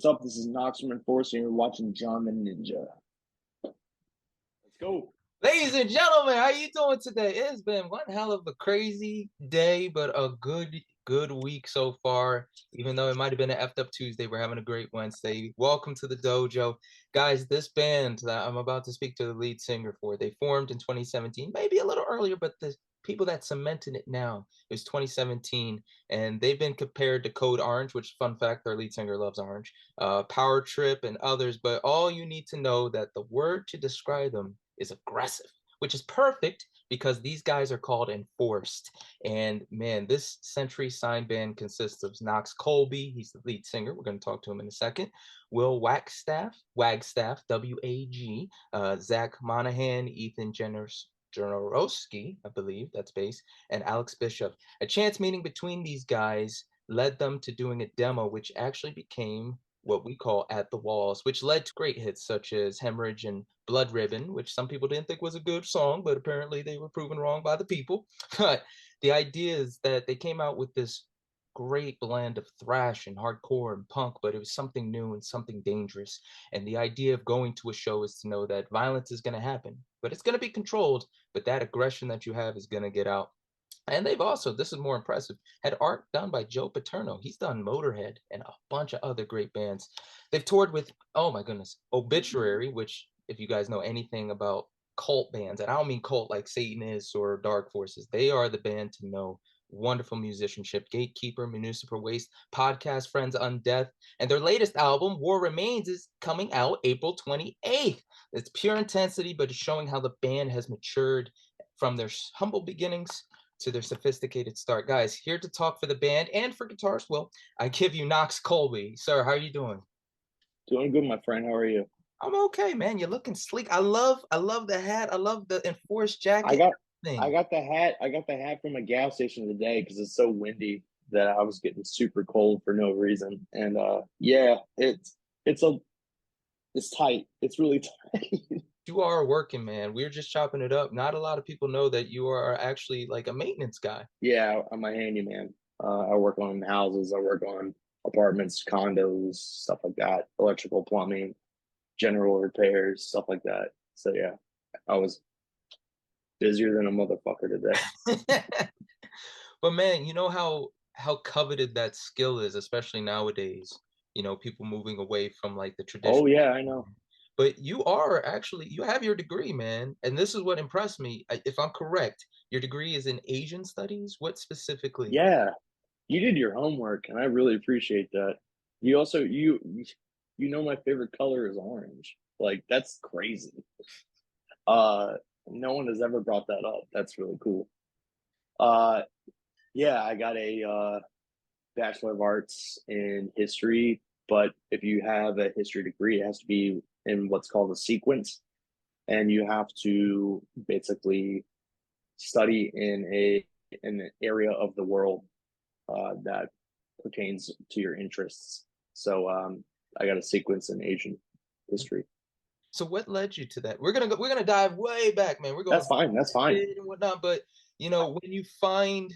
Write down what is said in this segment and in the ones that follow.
What's up? This is Knox from Enforcing. You're watching John the Ninja. Let's go. Ladies and gentlemen, how you doing today? It's been one hell of a crazy day, but a good week so far. Even though it might have been an effed up Tuesday, we're having a great Wednesday. Welcome to the dojo. Guys, this band that I'm about to speak to the lead singer for, they formed in 2017, maybe a little earlier, but the people that cemented it now is 2017, and they've been compared to Code Orange, which, fun fact, their lead singer loves orange, Power Trip, and others. But all you need to know that the word to describe them is aggressive, which is perfect because these guys are called enforced. And man, this Century Sign band consists of Knox Colby, he's the lead singer. We're going to talk to him in a second. Will Wagstaff, W-A-G, Zach Monahan, Ethan Jennarowski, I believe that's bass, and Alex Bishop. A chance meeting between these guys led them to doing a demo, which actually became what we call At the Walls, which led to great hits such as Hemorrhage and Blood Ribbon, which some people didn't think was a good song, but apparently they were proven wrong by the people. But the idea is that they came out with this great blend of thrash and hardcore and punk, but it was something new and something dangerous. And the idea of going to a show is to know that violence is going to happen, but it's going to be controlled, but that aggression that you have is going to get out. And they've also, this is more impressive, had art done by Joe Paterno. He's done Motorhead and a bunch of other great bands. They've toured with, oh my goodness, Obituary, which, if you guys know anything about cult bands, and I don't mean cult like Satanists or Dark Forces, they are the band to know. Wonderful musicianship, Gatekeeper, Municipal Waste, Podcast Friends Undeath, and their latest album, War Remains, is coming out April 28th. It's pure intensity, but it's showing how the band has matured from their humble beginnings to their sophisticated start. Guys, here to talk for the band and for guitars, well, I give you Knox Colby. Sir, how are you doing? Doing good, my friend. How are you? I'm okay, man. You're looking sleek. I love the hat. I love the enforced I jacket. got I Thing. got the hat. I got the hat from a gas station today because it's so windy that I was getting super cold for no reason. And yeah, it's a it's tight. It's really tight. You are a working man. We're just chopping it up. Not a lot of people know that you are actually like a maintenance guy. Yeah, I'm a handyman. I work on houses. I work on apartments, condos, stuff like that. Electrical, plumbing, general repairs, stuff like that. So yeah, I was busier than a motherfucker today. But man, you know how coveted that skill is, especially nowadays. You know, people moving away from like the Oh traditional. yeah, I know. But you are actually, you have your degree, man. And this is what impressed me. If I'm correct, your degree is in Asian studies. What specifically? Yeah, you did your homework, and I really appreciate that. You also you know my favorite color is orange. Like that's crazy. Uh, no one has ever brought that up. That's really cool. Uh, yeah, I got a Bachelor of Arts in history, but if you have a history degree, it has to be in what's called a sequence, and you have to basically study in an area of the world that pertains to your interests. So I got a sequence in Asian history. So what led you to that? We're gonna dive way back, man. We're going That's back fine. That's fine. and whatnot. But you know, when you find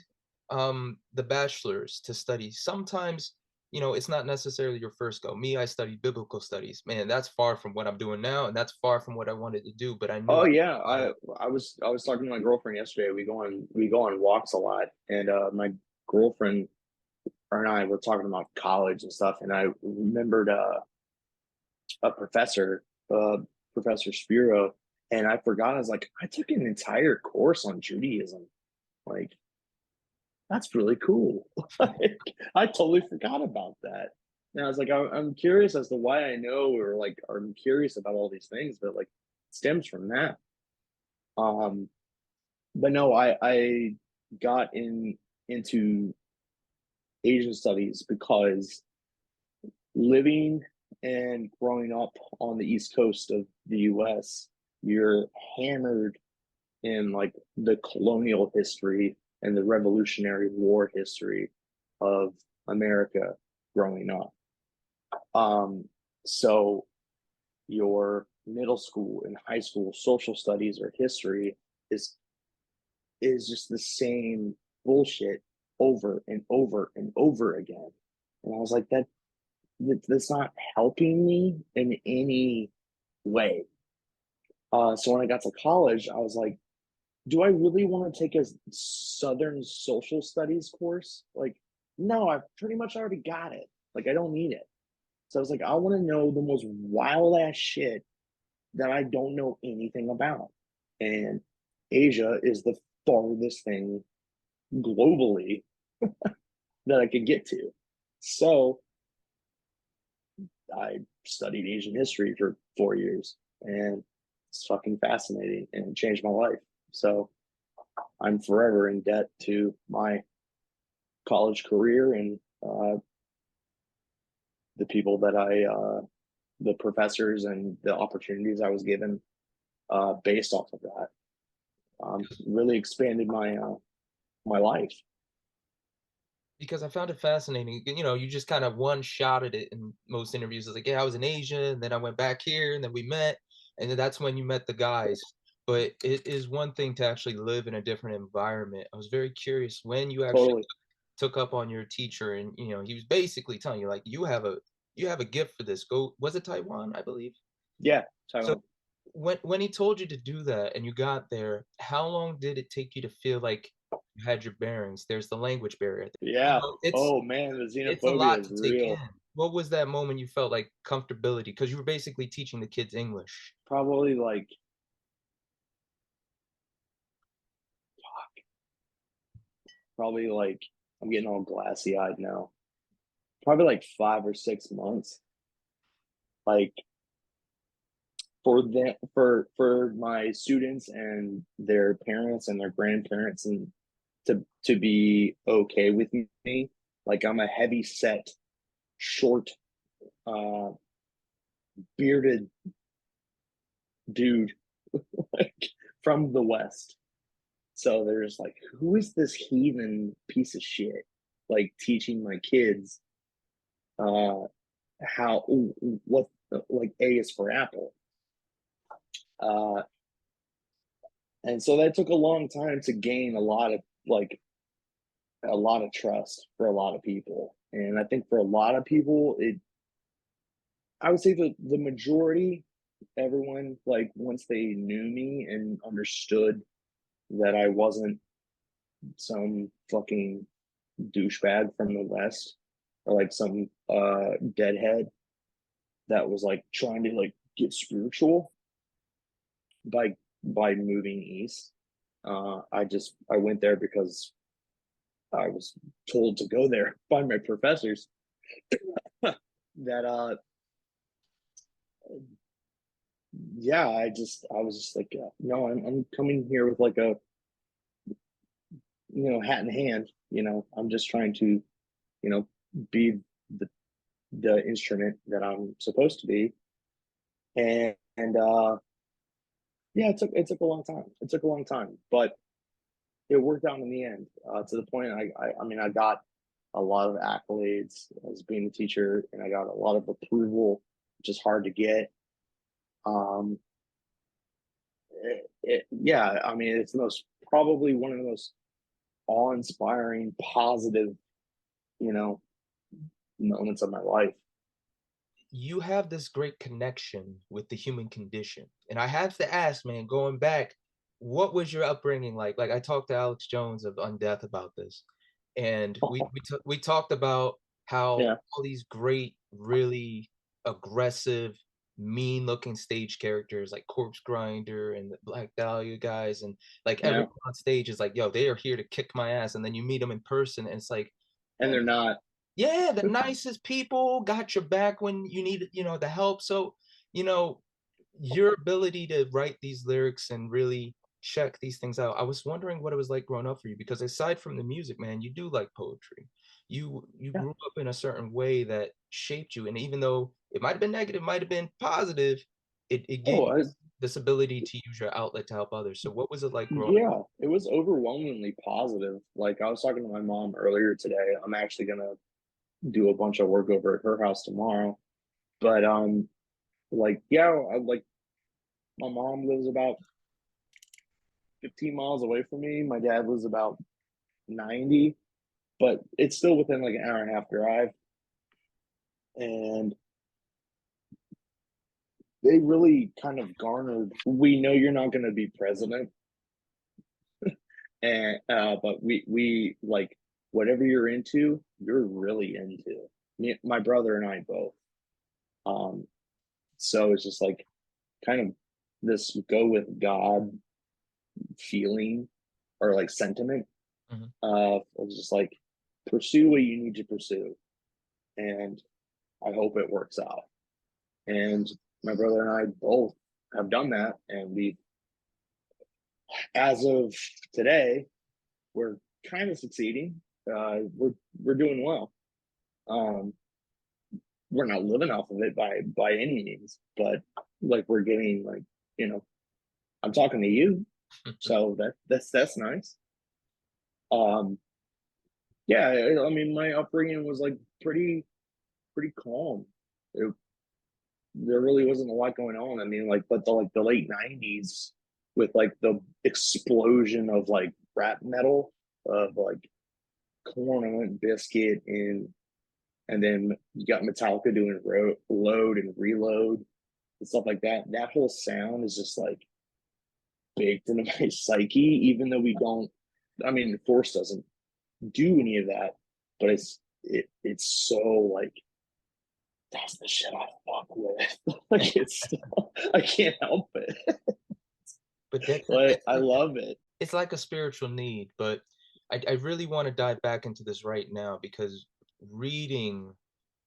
the bachelor's to study, sometimes you know it's not necessarily your first go. Me, I studied biblical studies. Man, that's far from what I'm doing now, and that's far from what I wanted to do. But I knew Oh I yeah, had I was talking to my girlfriend yesterday. We go on walks a lot, and my girlfriend and I were talking about college and stuff. And I remembered a professor, Professor Spiro, and I forgot. I was like, I took an entire course on Judaism. Like that's really cool. Like, I totally forgot about that. And I was like, I'm curious as to why I know, or like, I'm curious about all these things, but like, it stems from that. Um, but no, I got into Asian studies because living and growing up on the East Coast of the US, you're hammered in like the colonial history and the Revolutionary War history of America growing up. So your middle school and high school social studies or history is is just the same bullshit over and over and over again. And I was like, that that's not helping me in any way. So when I got to college, I was like, do I really want to take a Southern social studies course? Like, no, I've pretty much already got it. Like, I don't need it. So I was like, I want to know the most wild ass shit that I don't know anything about. And Asia is the farthest thing globally that I could get to. So I studied Asian history for 4 years, and it's fucking fascinating and it changed my life. So I'm forever in debt to my college career and the people that the professors and the opportunities I was given based off of that. Really expanded my life. Because I found it fascinating. You just kind of one shot at it in most interviews. It's like, yeah, I was in Asia, and then I went back here, and then we met, and then that's when you met the guys. But it is one thing to actually live in a different environment. I was very curious when you actually Totally. took up on your teacher, and he was basically telling you like you have a gift for this. Go, was it Taiwan, I believe? Yeah, So Taiwan. when he told you to do that and you got there, how long did it take you to feel like you had your bearings? There's the language barrier. Yeah. It's Oh man, the it's a xenophobia lot is to take in. real. What was that moment you felt like comfortability? Because you were basically teaching the kids English. Probably like probably like I'm getting all glassy eyed now. Probably like 5 or 6 months. Like for my students and their parents and their grandparents and to be okay with me. Like I'm a heavy set, short, uh, bearded dude like from the West. So there's like, who is this heathen piece of shit? Like teaching my kids uh how what like A is for apple. Uh and so that took a long time to gain like a lot of trust for a lot of people. And I think for a lot of people, I would say the majority, everyone, like once they knew me and understood that I wasn't some fucking douchebag from the West or like some deadhead that was like trying to like get spiritual by moving east. I went there because I was told to go there by my professors that yeah, I was just like no, I'm coming here with like a hat in hand. I'm just trying to be the the instrument that I'm supposed to be. And yeah, it took a long time. It took a long time, but it worked out in the end. To the point, I mean, I got a lot of accolades as being a teacher, and I got a lot of approval, which is hard to get. Um, yeah, I mean, it's the most probably one of the most awe-inspiring, positive, you know, moments of my life. You have this great connection with the human condition. And I have to ask, man, going back, what was your upbringing like? Like I talked to Alex Jones of Undeath about this. And we talked about how Yeah, all these great, really aggressive, mean-looking stage characters like Corpse Grinder and the Black Dahlia guys, and like yeah, everyone on stage is like, yo, they are here to kick my ass. And then you meet them in person, and it's like, and they're not. yeah, the nicest people, got your back when you needed, the help. So, you know, your ability to write these lyrics and really check these things out. I was wondering what it was like growing up for you, because aside from the music, man, you do like poetry. You Yeah. grew up in a certain way that shaped you. And even though it might have been negative, might have been positive, it gave Oh, you this ability to use your outlet to help others. So what was it like growing up? yeah, it was overwhelmingly positive. Like I was talking to my mom earlier today. I'm actually gonna do a bunch of work over at her house tomorrow. But like yeah, like my mom lives about 15 miles away from me. My dad lives about 90, but it's still within like an hour and a half drive. and they really kind of garnered. We know you're not going to be president, and but we like whatever you're into, you're really into. My brother and I both. Um, so it's just like kind of this go with God feeling or like sentiment. Mhm. Of just like pursue what you need to pursue, and I hope it works out. And my brother and I both have done that, and we, as of today, we're kind of succeeding. We're doing well. Um, we're not living off of it by any means, but like we're getting like you know, I'm talking to you, so that's nice. Um, yeah, I mean, my upbringing was like pretty calm. It, there really wasn't a lot going on. I mean, like, but the late '90s with like the explosion of like rap metal, of like Corn and Limp Biscuit, and then you got Metallica doing Load and Reload and stuff like that. That whole sound is just like baked into my psyche, even though we don't. I mean, Force doesn't do any of that, but it's so like that's the shit I fuck with. Like it's still, I can't help it. But that's Like it's I like love it. it's like a spiritual need. But I really want to dive back into this right now because reading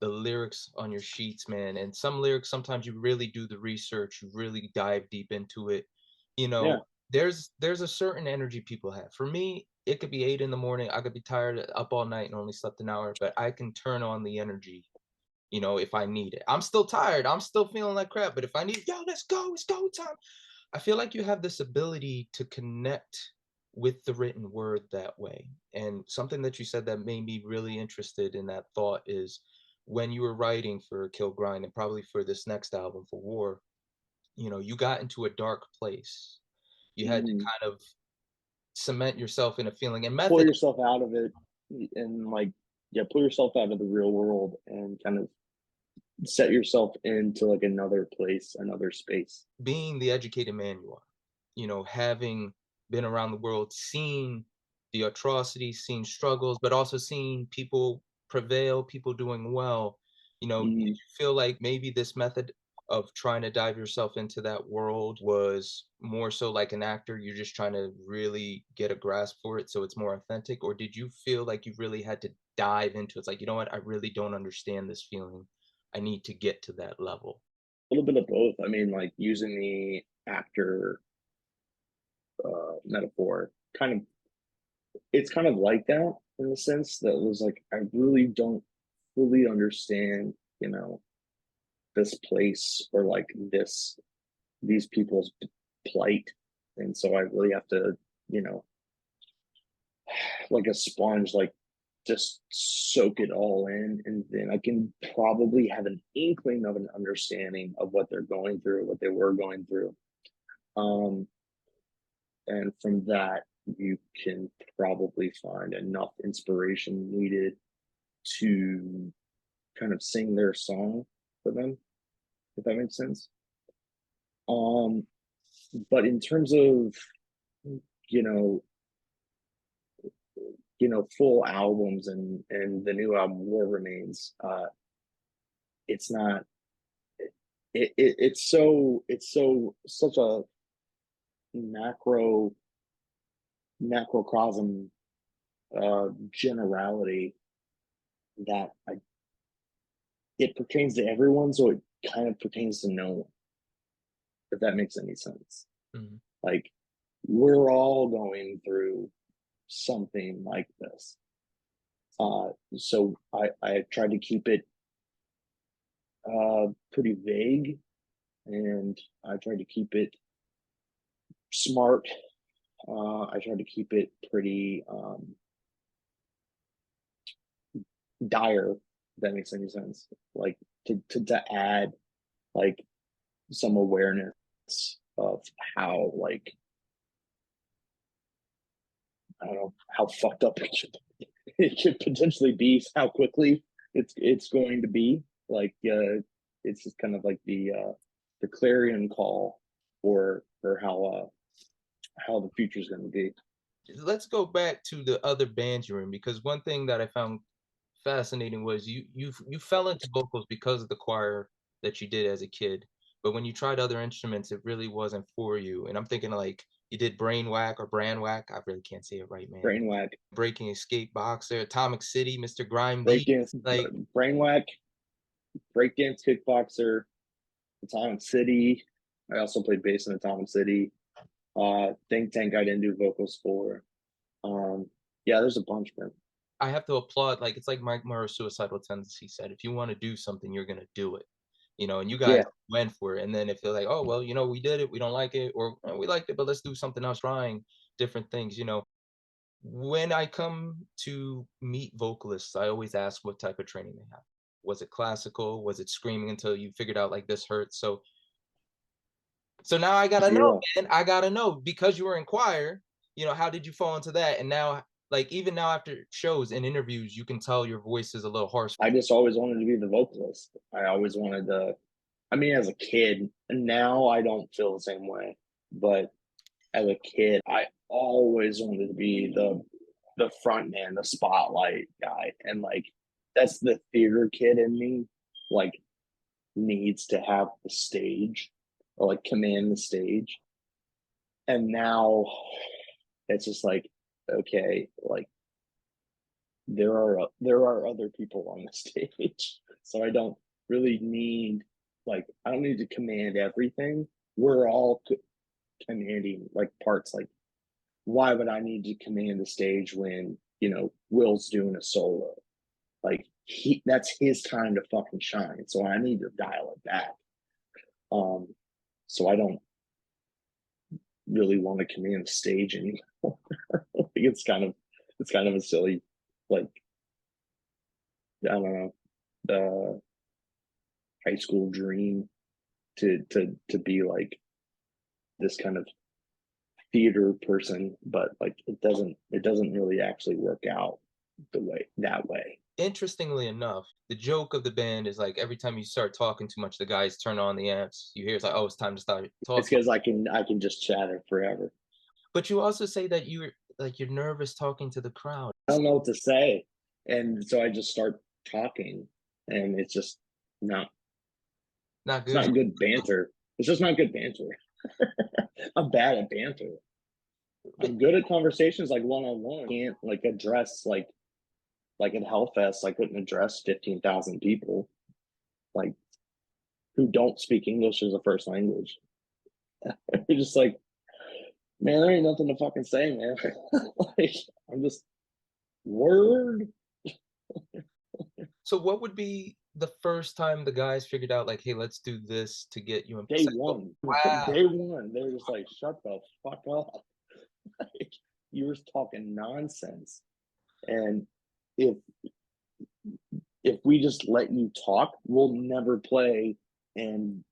the lyrics on your sheets, man, and some lyrics sometimes you really do the research, you really dive deep into it. You Yeah. know, there's a certain energy people have. For me, it could be 8 in the morning. I could be tired, up all night, and only slept an hour, but I can turn on the energy, if I need it. I'm still tired. I'm still feeling like crap. But if I need, yo, let's go, it's go time. I feel like you have this ability to connect with the written word that way. And something that you said that made me really interested in that thought is when you were writing for Kill Grind and probably for this next album for War, you got into a dark place. You had to Mhm. kind of cement yourself in a feeling and Pull method. yourself out of it, and like yeah, pull yourself out of the real world and kind of set yourself into like another place, another space. Being the educated man you are, having been around the world, seeing the atrocities, seeing struggles, but also seeing people prevail, people doing well, did Mhm. you feel like maybe this method of trying to dive yourself into that world was more so like an actor? You're just trying to really get a grasp for it so it's more authentic? Or did you feel like you really had to dive into it? It's like, you know what? I really don't understand this feeling. I need to get to that level. A little bit of both. I mean, like using the actor metaphor, kind of, it's kind of like that in the sense that it was like I really don't fully understand, this place or like these people's plight, and so I really have to, you know, like a sponge, like just soak it all in, and then I can probably have an inkling of an understanding of what they're going through, what they were going through. Um, and from that, you can probably find enough inspiration needed to kind of sing their song for them, if that makes sense. Um, but in terms of, you know, full albums and the new album War Remains, it's not it's so such a macro macrocosm generality that it pertains to everyone, so it kind of pertains to no one, if that makes any sense. Mhm. Like we're all going through something like this. So I tried to keep it pretty vague, and I tried to keep it smart. I tried to keep it pretty dire, if that makes any sense. Like to add like some awareness of how like I don't know how fucked up it could potentially be, how quickly it's going to be. Like it's just kind of like the clarion call for how the future is going to be. Let's go back to the other bands you're in, because one thing that I found fascinating was you fell into vocals because of the choir that you did as a kid, but when you tried other instruments, it really wasn't for you. And I'm thinking like you did brain whack or bran whack. I really can't say it right, man. Brainwhack, Breaking Escape Boxer, Atomic City, Mr. Grime Beat. breakdance, Like brainwhack, breakdance, kickboxer, Atomic City. I also played bass in Atomic City. Think Tank I didn't do vocals for. Yeah, there's a bunch, man. I have to applaud, like it's like Mike Murrow's Suicidal Tendency said, if you want to do something, you're gonna do it. And you guys Yeah, went for it. And then if they're like, oh well, we did it, we don't like it, or we liked it, but let's do something else, trying different things. When I come to meet vocalists, I always ask what type of training they have. Was it classical? Was it screaming until you figured out like this hurts? So now I gotta know, zero. man. I gotta know, because you were in choir, how did you fall into that? And now, like even now after shows and interviews, you can tell your voice is a little harsh. I just always wanted to be the vocalist. I always wanted to. I mean, as a kid, and now I don't feel the same way. But as a kid, I always wanted to be the front man, the spotlight guy, and like that's the theater kid in me. Like needs to have the stage or like command the stage. And now it's just like, okay, like there are other people on the stage. So I don't really need I don't need to command everything. We're all commanding like parts. Like why would I need to command the stage when, Will's doing a solo? Like that's his time to fucking shine. So I need to dial it back. So I don't really want to command the stage anymore. It's kind of a silly, like, I don't know, the high school dream to be like this kind of theater person, but like it doesn't really actually work out that way. Interestingly enough, the joke of the band is like every time you start talking too much, the guys turn on the amps. You hear it's like, oh, it's time to start It's talking. because I can just chatter forever. But you also say that you're nervous talking to the crowd. I don't know what to say, and so I just start talking, and it's just not Not it's good. not good banter. It's just not good banter. I'm bad at banter. I'm good at conversations like one on one. Can't like address like at Hellfest. I couldn't address 15,000 people like who don't speak English as a first language. You're just like, man, there ain't nothing to fucking say, man. Like I'm just word. So what would be the first time the guys figured out like, hey, let's do this to get you in? Day one. Wow. Day one. They're just like, shut the fuck up. Like, you were talking nonsense. And if if we just let you talk, we'll never play and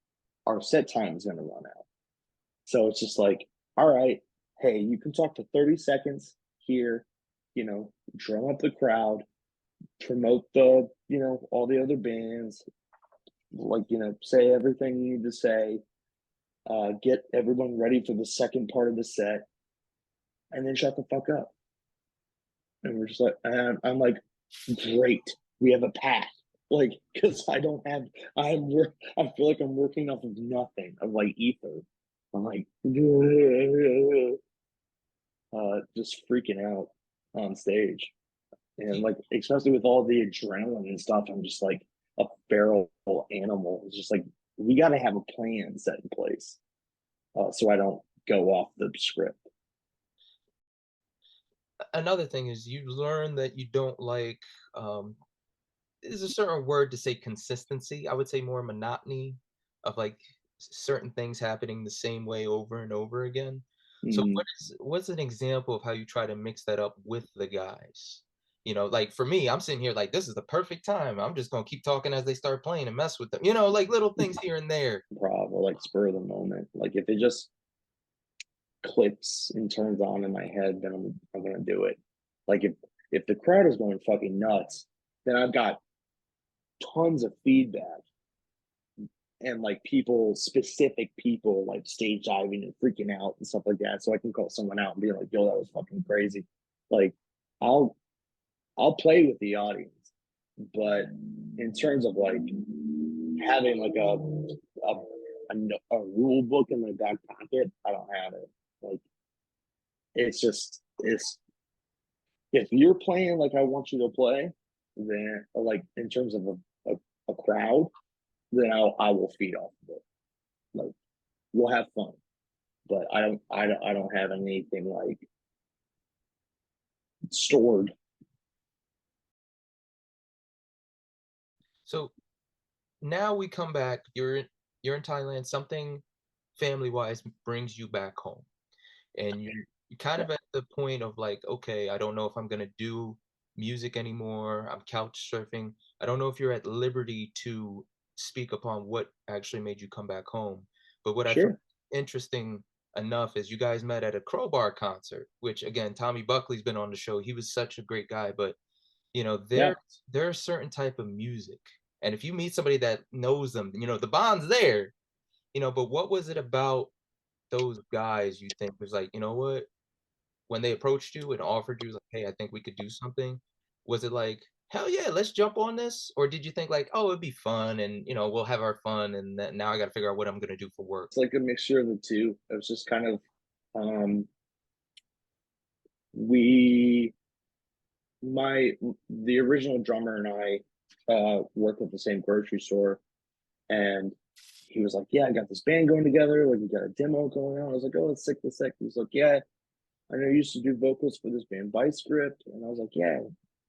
our set time is gonna run out. So it's just like, all right, hey, you can talk for 30 seconds here, drum up the crowd, promote all the other bands, like, say everything you need to say, get everyone ready for the second part of the set, and then shut the fuck up. And we're just like, and I'm like, great, we have a path. Like, because I don't have, I feel like I'm working off of nothing, of like ether. I'm like, just freaking out on stage. And like, especially with all the adrenaline and stuff, I'm just like a feral animal. It's just like, we got to have a plan set in place so I don't go off the script. Another thing is you learn that you don't like is a certain word to say consistency. I would say more monotony of like certain things happening the same way over and over again. So Mm-hmm. what's an example of how you try to mix that up with the guys? Like for me, I'm sitting here like this is the perfect time. I'm just gonna keep talking as they start playing and mess with them. Like little things here and there. Improv or like spur of the moment. Like if it just clicks and turns on in my head, then I'm gonna do it. Like if the crowd is going fucking nuts, then I've got tons of feedback and like specific people like stage diving and freaking out and stuff like that. So I can call someone out and be like, yo, that was fucking crazy. Like I'll I'll play with the audience. But in terms of like having like a rule book in my back pocket, I don't have it. Like it's if you're playing like I want you to play, then like in terms of a crowd, then I will feed off of it. Like we'll have fun, but I don't have anything like stored. So now we come back. You're in Thailand. Something family wise brings you back home, and you're kind Yeah, of at the point of like, okay, I don't know if I'm gonna do music anymore. I'm couch surfing. I don't know if you're at liberty to speak upon what actually made you come back home. But what I found sure. interesting enough is you guys met at a Crowbar concert, which again, Tommy Buckley's been on the show. He was such a great guy, but Yeah, there's a certain type of music, and if you meet somebody that knows them, the bond's there. But what was it about those guys you think was like, you know what, when they approached you and offered you like, hey, I think we could do something? Was it like, hell yeah, let's jump on this? Or did you think like, oh, it'd be fun, and we'll have our fun, and then now I got to figure out what I'm gonna do for work? it's like a mixture of the two. It was just kind of um we my the original drummer and I worked at the same grocery store, and he was like, yeah, I got this band going together, like we got a demo going on. I was like, oh, it's sick, the sick. He was like, yeah, I know you used to do vocals for this band by script. And I was like, yeah,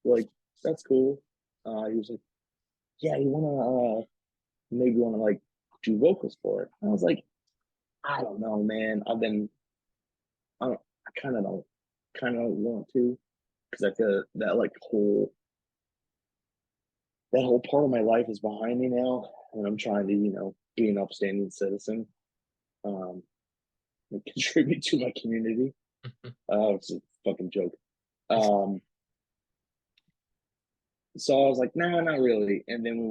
like that's cool. He was like, yeah, you wanna maybe wanna like do vocals for it. And I was like, I don't know, man. I kind of don't want to, because I feel that like whole part of my life is behind me now, and I'm trying to be an upstanding citizen, um, and contribute to my community. It's a fucking joke. Um, so I was like, nah, not really. And then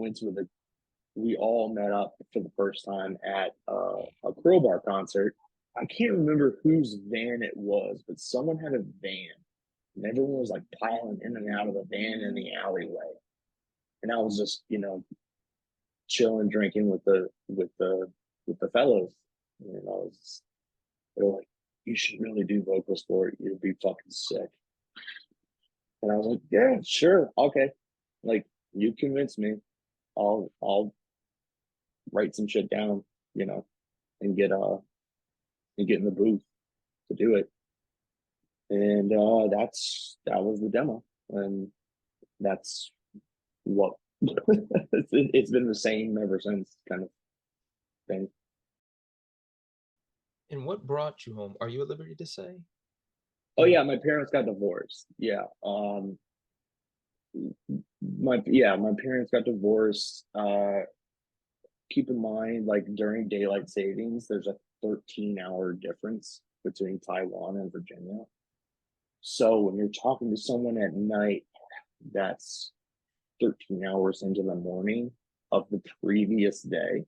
we all met up for the first time at a Crowbar concert. I can't remember whose van it was, but someone had a van, and everyone was like piling in and out of the van in the alleyway. And I was just, chilling, drinking with the fellows. And they were like, "You should really do vocals for it. You'd be fucking sick." And I was like, "Yeah, sure, okay." Like, you convinced me. I'll write some shit down, you know, and get in the booth to do it. And that was the demo, and that's what it's been the same ever since, kind of thing. And what brought you home? Are you at liberty to say? Oh yeah, my parents got divorced. Yeah. My parents got divorced. Keep in mind, like during daylight savings, there's a 13-hour difference between Taiwan and Virginia. So when you're talking to someone at night, that's 13 hours into the morning of the previous day.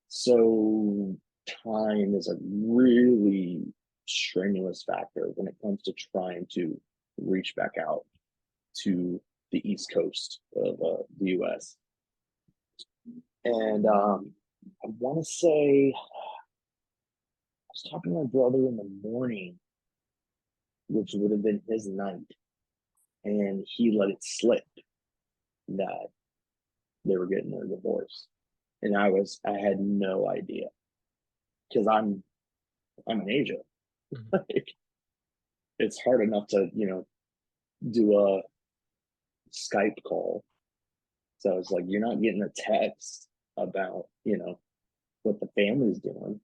So time is a really strenuous factor when it comes to trying to reach back out to the East Coast of the US. And I want to say, I was talking to my brother in the morning, which would have been his night, and he let it slip that they were getting a divorce. And I had no idea, because I'm in Asia. Mhm. Like, it's hard enough to, do a Skype call. So it's like you're not getting a text about, what the family's doing.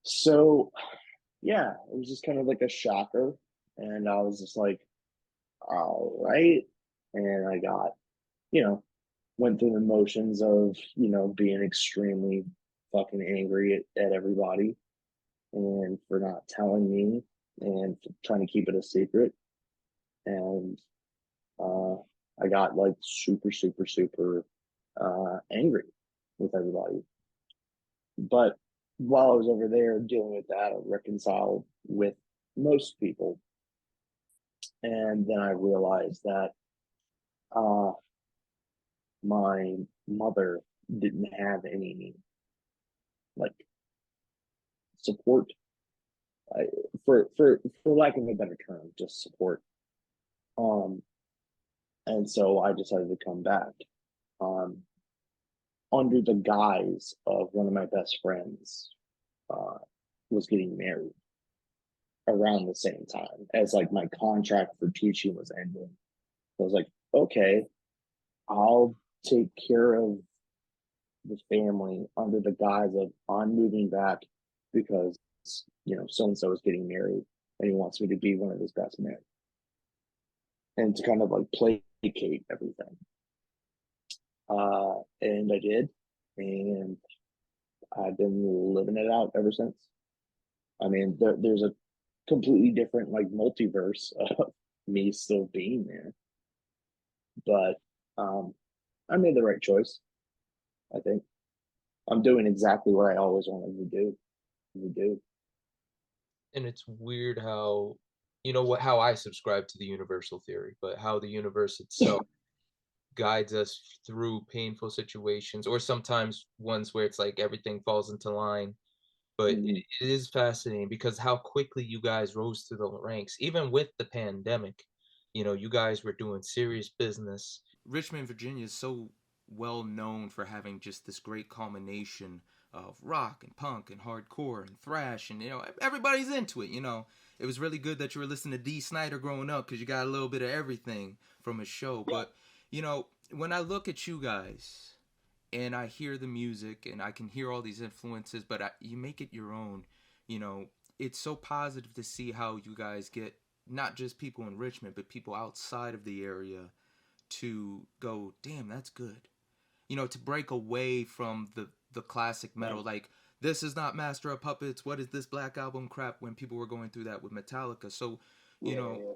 So yeah, it was just kind of like a shocker. And I was just like, all right. And I got, you know, went through the motions of, being extremely fucking angry at everybody, and for not telling me, and for trying to keep it a secret. And I got like super, super, super angry with everybody. But while I was over there dealing with that, I reconciled with most people. And then I realized that uh, my mother didn't have any like support, uh, for lack of a better term, just support. Um, and so I decided to come back. Um, Under the guise of one of my best friends uh, was getting married around the same time as like my contract for teaching was ending. I was like, okay, I'll take care of the family under the guise of I'm moving back because so and so is getting married and he wants me to be one of his best men and to kind of like placate everything. And I did, and I've been living it out ever since. I mean, there's a completely different like multiverse of me still being there, but I made the right choice. I think I'm doing exactly what I always wanted to do. And it's weird how, how I subscribe to the universal theory, but how the universe itself guides us through painful situations, or sometimes ones where it's like everything falls into line. But Mm-hmm. it is fascinating because how quickly you guys rose through the ranks, even with the pandemic. You guys were doing serious business. Richmond, Virginia is so well known for having just this great combination of rock and punk and hardcore and thrash, and everybody's into it. It was really good that you were listening to D. Snyder growing up because you got a little bit of everything from his show. Yeah. But when I look at you guys and I hear the music and I can hear all these influences, but you make it your own. It's so positive to see how you guys get not just people in Richmond, but people outside of the area to go, damn, that's good. To break away from the classic metal, Right. like this is not Master of Puppets. What is this Black Album crap? When people were going through that with Metallica, so you Yeah, know, yeah.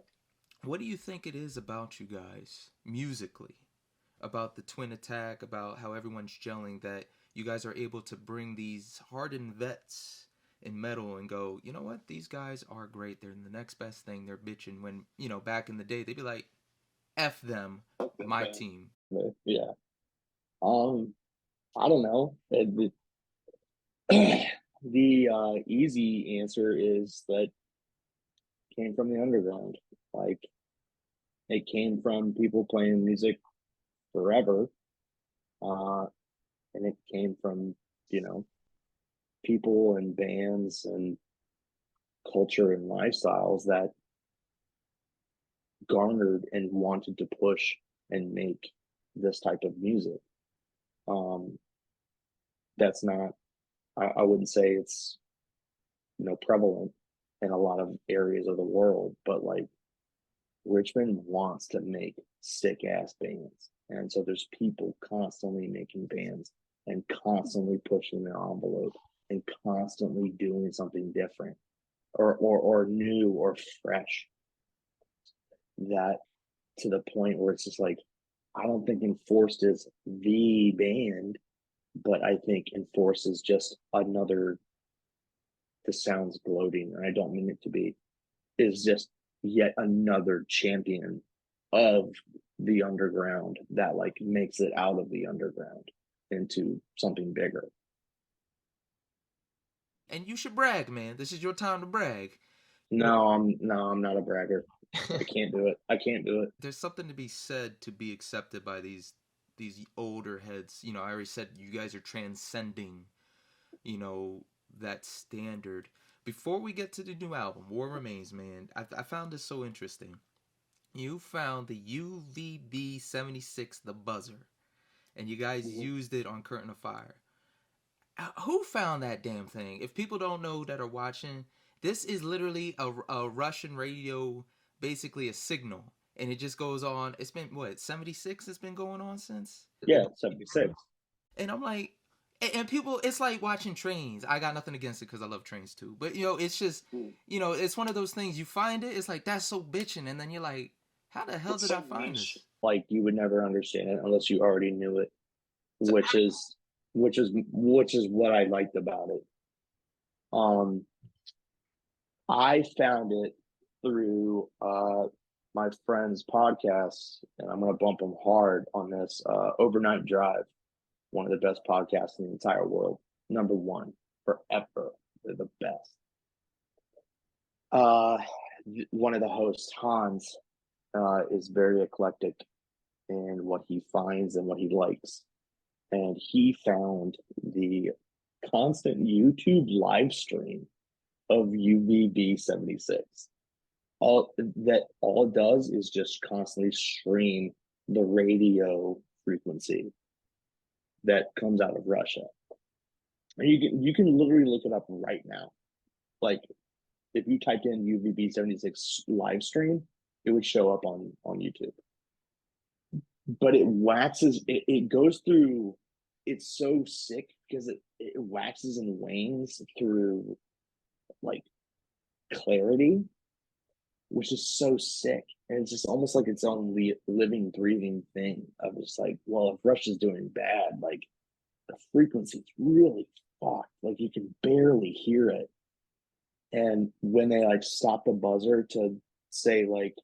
what do you think it is about you guys musically, about the Twin Attack, about how everyone's gelling, that you guys are able to bring these hardened vets in metal and go, you know what, these guys are great. They're the next best thing. They're bitching when back in the day they'd be like, "F them, my team." Yeah. I don't know. The easy answer is that came from the underground. Like it came from people playing music forever, uh, and it came from you know people and bands and culture and lifestyles that garnered and wanted to push and make this type of music. Um, that's not. I wouldn't say it's prevalent in a lot of areas of the world, but like Richmond wants to make sick ass bands. And so there's people constantly making bands and constantly pushing the envelope and constantly doing something different or new or fresh, that to the point where it's just like I don't think Enforced is the band, but I think Enforced is just another, this sounds gloating and I don't mean it to be, is just yet another champion of the underground that like makes it out of the underground into something bigger. And you should brag, man. This is your time to brag. You know, No, I'm not a bragger. I can't do it. I can't do it. there's something to be said to be accepted by these older heads. I already said you guys are transcending, you know, that standard. Before we get to the new album, War Remains, man, I found this so interesting. You found the UVB 76, the buzzer, and you guys Mhm. used it on Curtain of Fire. Who found that damn thing? If people don't know that are watching, this is literally a Russian radio, basically a signal, and it just goes on. It's been what, 76? It's been going on since. Yeah, 76. And I'm like, and people, it's like watching trains. I got nothing against it because I love trains too, but it's just, it's one of those things. You find it, it's like that's so bitching, and then you're like, how the hell It's did I so find niche. this? like you would never understand it unless you already knew it, So which is which is what I liked about it. Um, I found it through my friend's podcast, and I'm gonna bump him hard on this. Overnight Drive, one of the best podcasts in the entire world, number one forever. They're the best. Uh, one of the hosts, Hans, is very eclectic in what he finds and what he likes. And he found the constant YouTube live stream of UVB 76. All it does is just constantly stream the radio frequency that comes out of Russia. And you can literally look it up right now. Like if you typed in UVB 76 live stream, it would show up on YouTube. But it goes through, it's so sick because it waxes and wanes through like clarity, which is so sick. And it's just almost like its own living, breathing thing of just like, well, if Russia's doing bad, like the frequency's really fucked. Like you can barely hear it. And when they like stop the buzzer to say like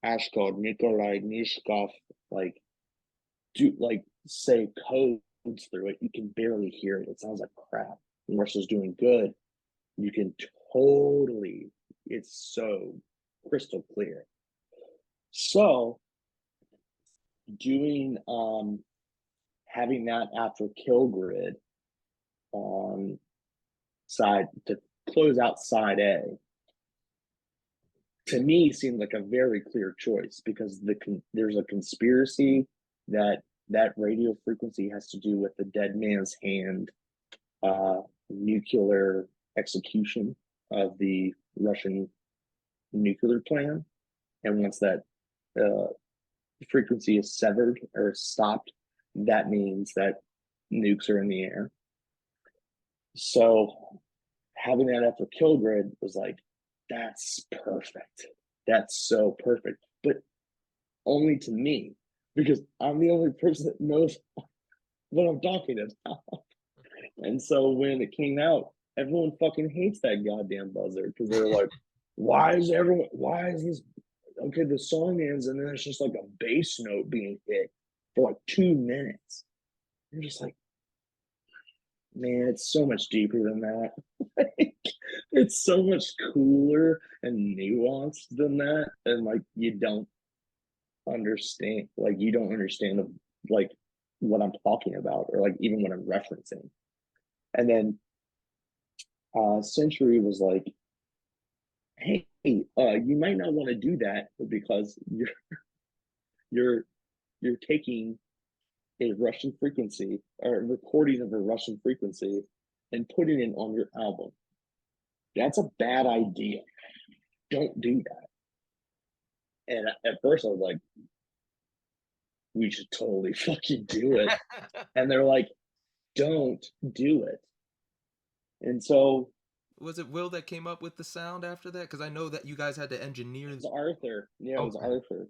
Ashkod, Nikolai, Nishkov, like do like say codes through it, you can barely hear it. It sounds like crap. When Russia's doing good, you can totally, it's so crystal clear. So doing having that after killgrid on side to close out side A to me seemed like a very clear choice because there's a conspiracy that radio frequency has to do with the dead man's hand nuclear execution of the Russian nuclear plan. And once that frequency is severed or stopped, that means that nukes are in the air. So having that after killgrid was like, that's perfect. That's so perfect. But only to me, because I'm the only person that knows what I'm talking about. And so when it came out, everyone fucking hates that goddamn buzzer because they're like, why is this? Okay, the song ends and then it's just like a bass note being hit for like 2 minutes. You're just like, man, it's so much deeper than that. It's so much cooler and nuanced than that. And like, you don't understand, like what I'm talking about, or like even what I'm referencing. And then Century was like, hey, you might not want to do that because you're you're taking a Russian frequency or a recording of a Russian frequency and putting it on your album. That's a bad idea. Don't do that. And at first I was like, we should totally fucking do it. And they're like, don't do it. And so was it Will that came up with the sound after that? Because I know that you guys had to engineer. it was Arthur. Yeah, it was Okay. Arthur.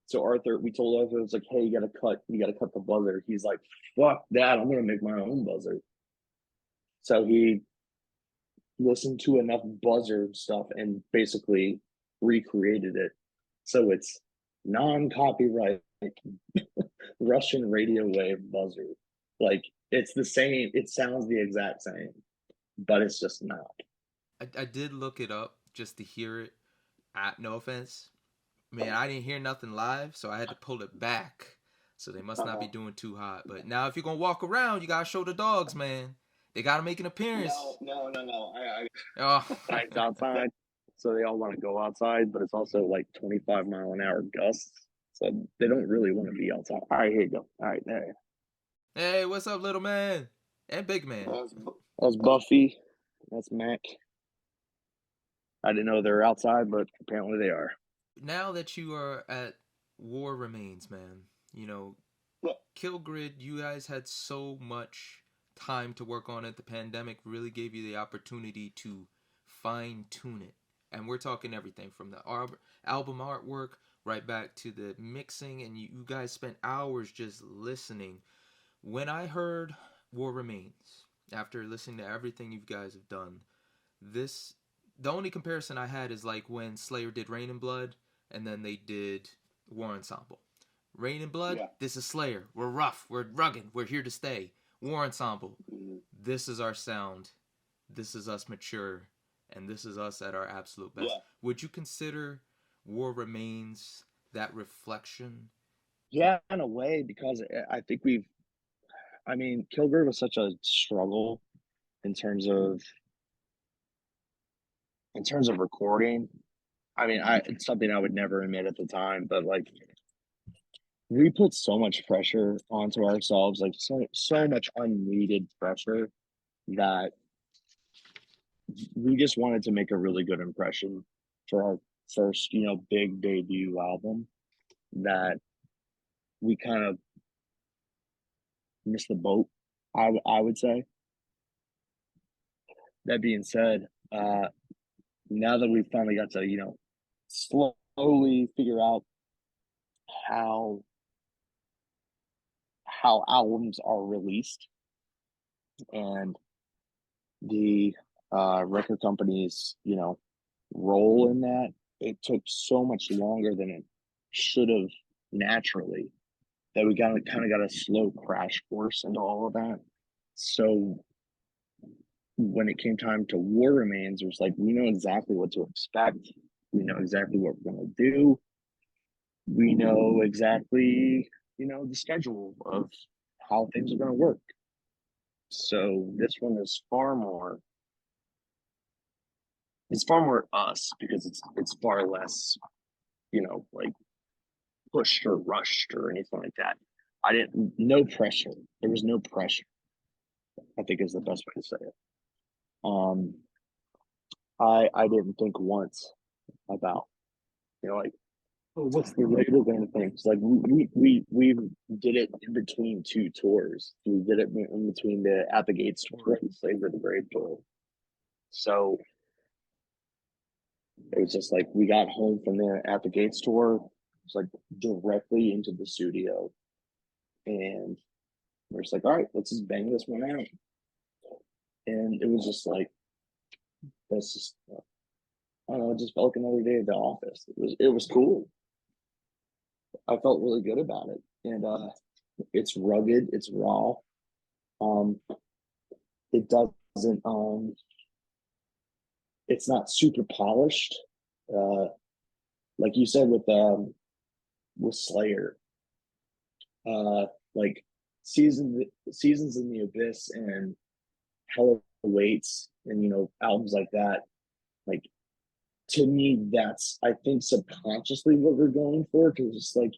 So Arthur, we told Arthur, it was like, hey, you gotta cut the buzzer. He's like, fuck that, I'm gonna make my own buzzer. So he listened to enough buzzer stuff and basically recreated it. So it's non-copyright Russian radio wave buzzer. Like it's the same, it sounds the exact same, but it's just not. I did look it up just to hear it. No offense, man, I didn't hear nothing live, so I had to pull it back. So they must not be doing too hot. But now, if you're gonna walk around, you gotta show the dogs, man. They gotta make an appearance. No. Oh, It's outside, so they all want to go outside, but it's also like 25-mile-an-hour gusts, so they don't really want to be outside. All right, here you go. All right, there. hey, what's up, little man and big man? That's Buffy. That's Mac. I didn't know they were outside, but apparently they are. Now that you are at War Remains, man, you know, Killgrid, you guys had so much time to work on it. The pandemic really gave you the opportunity to fine tune it. And we're talking everything from the album artwork right back to the mixing, and you guys spent hours just listening. When I heard War Remains, after listening to everything you guys have done, this the only comparison I had is like when Slayer did Rain and Blood, and then they did War Ensemble. Rain and Blood, Yeah. this is Slayer. We're rough, we're rugged, we're here to stay. War Ensemble, this is our sound. This is us mature, and this is us at our absolute best. Yeah. Would you consider War Remains that reflection? Yeah, in a way, because I think Killgrid was such a struggle in terms of recording. It's something I would never admit at the time, but like we put so much pressure onto ourselves, like so much unneeded pressure that we just wanted to make a really good impression for our first, big debut album, that we kind of missed the boat, I would say. That being said, now that we've finally got to, slowly figure out how albums are released, and the record companies, role in that, it took so much longer than it should have naturally, that we kind of got a slow crash course into all of that. So when it came time to War Remains, it was like we know exactly what to expect. We know exactly what we're going to do. We know exactly, the schedule of how things are going to work. So this one is far more. It's far more us, because it's far less, like pushed or rushed or anything like that. No pressure. There was no pressure, I think, is the best way to say it. I didn't think once about, like, oh, what's the label going to think? It's like we did it in between two tours. We did it in between the At the Gates tour and Slaver the Grave tour. So it was just like we got home from the At the Gates tour. It's like directly into the studio, and we're just like, all right, let's just bang this one out. And it was just like, that's just, I don't know, it just felt like another day at the office. It was cool. I felt really good about it, and it's rugged, it's raw. It doesn't, it's not super polished, like you said with Slayer, like seasons in the Abyss and Hell Awaits, and albums like that. Like, to me, that's, I think, subconsciously what we're going for, because it's like,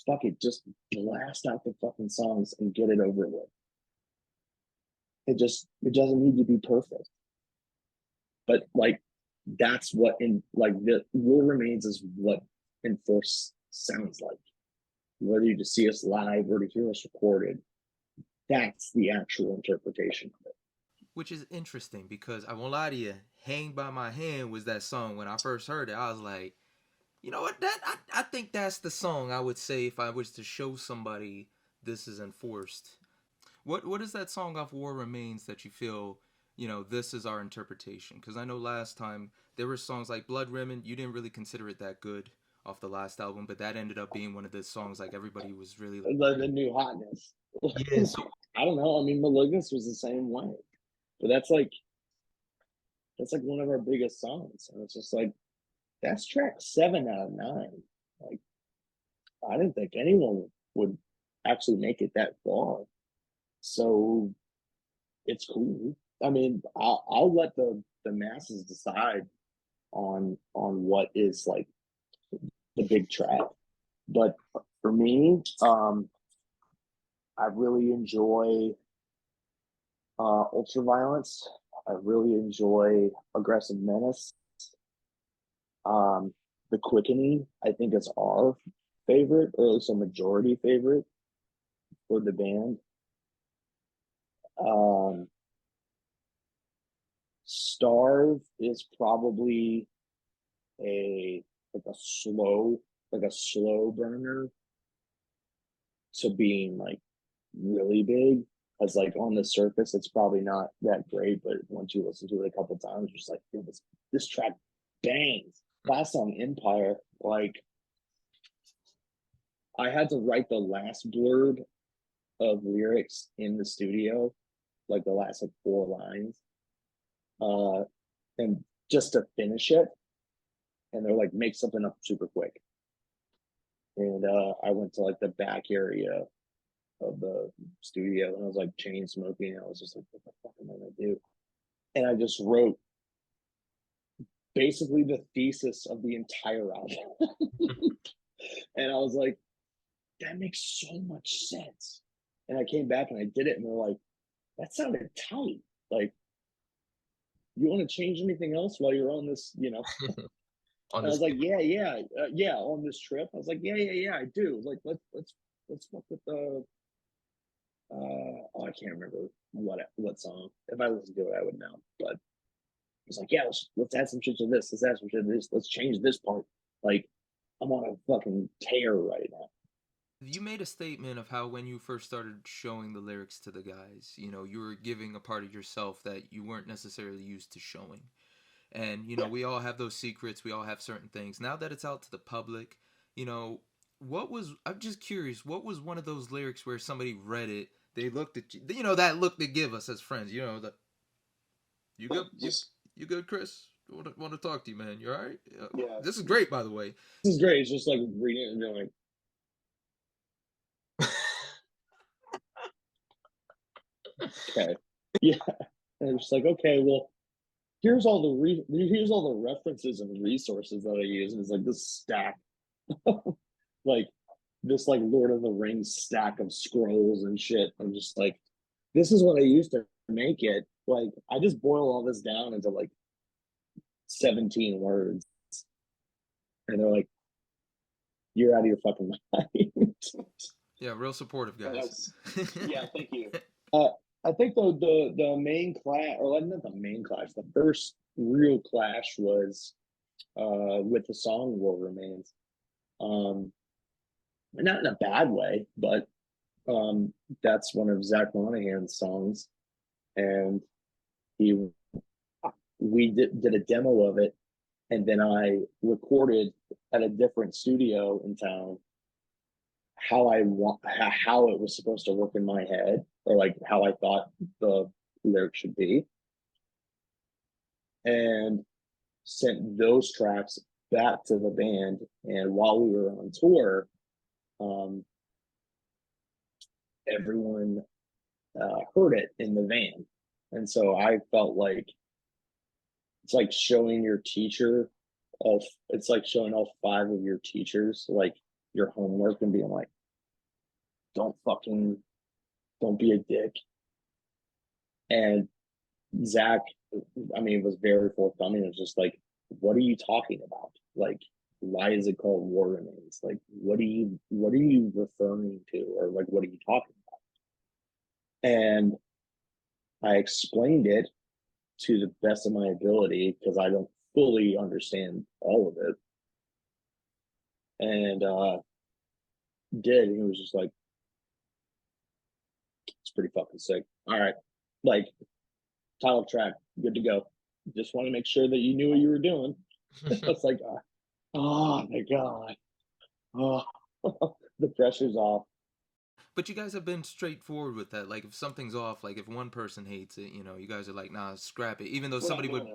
fuck it, just blast out the fucking songs and get it over with. It doesn't need to be perfect, but like that's what, in like, the War Remains is what Enforce sounds like. Whether you just see us live or to hear us recorded, that's the actual interpretation of it. Which is interesting, because I won't lie to you, Hang by My Hand was that song. When I first heard it, I was like, you know what, I think that's the song I would say if I was to show somebody this is Enforced. What is that song off War Remains that you feel, this is our interpretation? Because I know last time there were songs like Blood Ribbon, you didn't really consider it that good off the last album, but that ended up being one of the songs like everybody was really like, The new hotness. yeah. So I don't know. Malignus was the same way, but that's like one of our biggest songs, and it's just like, that's track 7 out of 9. Like, I didn't think anyone would actually make it that far, so it's cool. I'll let the masses decide on what is like the big track, but for me, I really enjoy Ultraviolence. I really enjoy Aggressive Menace. The Quickening, I think, is our favorite, or at least a majority favorite for the band. Starve is probably a slow like a slow burner to being like really big. Because like on the surface, it's probably not that great, but once you listen to it a couple times, you're just like, this track bangs. Last song, Empire, like I had to write the last blurb of lyrics in the studio, like the last like 4 lines, and just to finish it. And they're like, make something up super quick. And I went to like the back area of the studio and I was like chain smoking. And I was just like, what the fuck am I gonna do? And I just wrote basically the thesis of the entire album. And I was like, that makes so much sense. And I came back and I did it, and they're like, that sounded tight. Like, you want to change anything else while you're on this, you know? On And I this was like, yeah, on this trip. I was like, yeah, I do. Like, let's fuck with the I can't remember what song. If I listened to it, I would know. But I was like, yeah, let's add some shit to this. Let's add some shit to this. Let's change this part. Like, I'm on a fucking tear right now. You made a statement of how when you first started showing the lyrics to the guys, you know, you were giving a part of yourself that you weren't necessarily used to showing. And, you know, Yeah. we all have those secrets, we all have certain things. Now that it's out to the public, you know, I'm just curious, what was one of those lyrics where somebody read it, they looked at you know, that look they give us as friends, you know, that, you good, you good, Chris? Want to talk to you, man. You all right? Yeah. This is great, by the way. This is great. It's just like reading it and being like, okay. Yeah. And it's like, okay, well, here's all here's all the references and resources that I use. And it's like this stack, like this like Lord of the Rings stack of scrolls and shit. I'm just like, this is what I used to make it. Like, I just boil all this down into like 17 words. And they're like, you're out of your fucking mind. Yeah, real supportive guys. Yeah, thank you. Uh, I think the main clash, or not the main clash, the first real clash was with the song "Warremains." Um, not in a bad way, but that's one of Zach Monahan's songs, and he we did a demo of it, and then I recorded at a different studio in town how it was supposed to work in my head, or like how I thought the lyrics should be, and sent those tracks back to the band. And while we were on tour, um, everyone heard it in the van, and so I felt like it's like showing your teacher it's like showing all 5 of your teachers like your homework and being like, don't fucking don't be a dick. And Zach, I mean, was very forthcoming. It was just like, what are you talking about? Like, why is it called war remains? Like, what are you referring to? Or like, what are you talking about? And I explained it to the best of my ability because I don't fully understand all of it. And did. And he was just like, it's pretty fucking sick. All right. Like, title track, good to go. Just want to make sure that you knew what you were doing. It's like, oh my God. Oh, the pressure's off. But you guys have been straightforward with that. Like, if something's off, like if one person hates it, you know, you guys are like, nah, scrap it. Even though somebody would,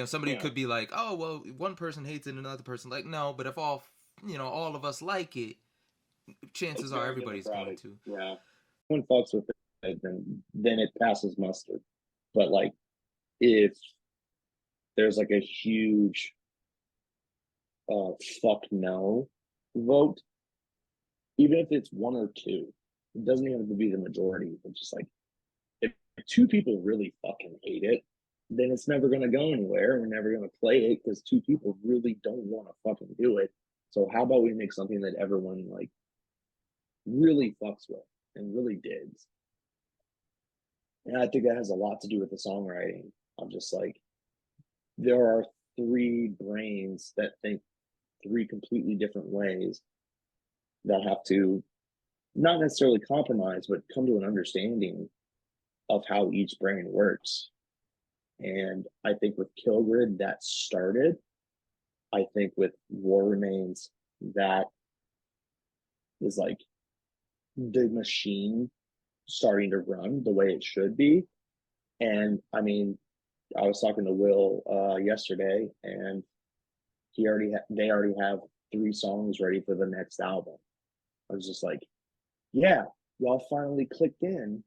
somebody could be like, oh, well, one person hates it, and another person like, no. But if all of us like it, chances are everybody's going to. Yeah. When fucks with it, then it passes muster. But like, if there's like a huge fuck no vote, even if it's 1 or 2, it doesn't even have to be the majority. It's just like, if 2 people really fucking hate it, then it's never going to go anywhere. We're never going to play it because 2 people really don't want to fucking do it. So how about we make something that everyone like really fucks with and really digs? And I think that has a lot to do with the songwriting. I'm just like, there are 3 brains that think three completely different ways that have to not necessarily compromise, but come to an understanding of how each brain works. And I think with Killgrid, that started. I think with Warremains, that is like the machine starting to run the way it should be. And I mean, I was talking to Will yesterday, and they already have 3 songs ready for the next album. I was just like, yeah, y'all finally clicked in,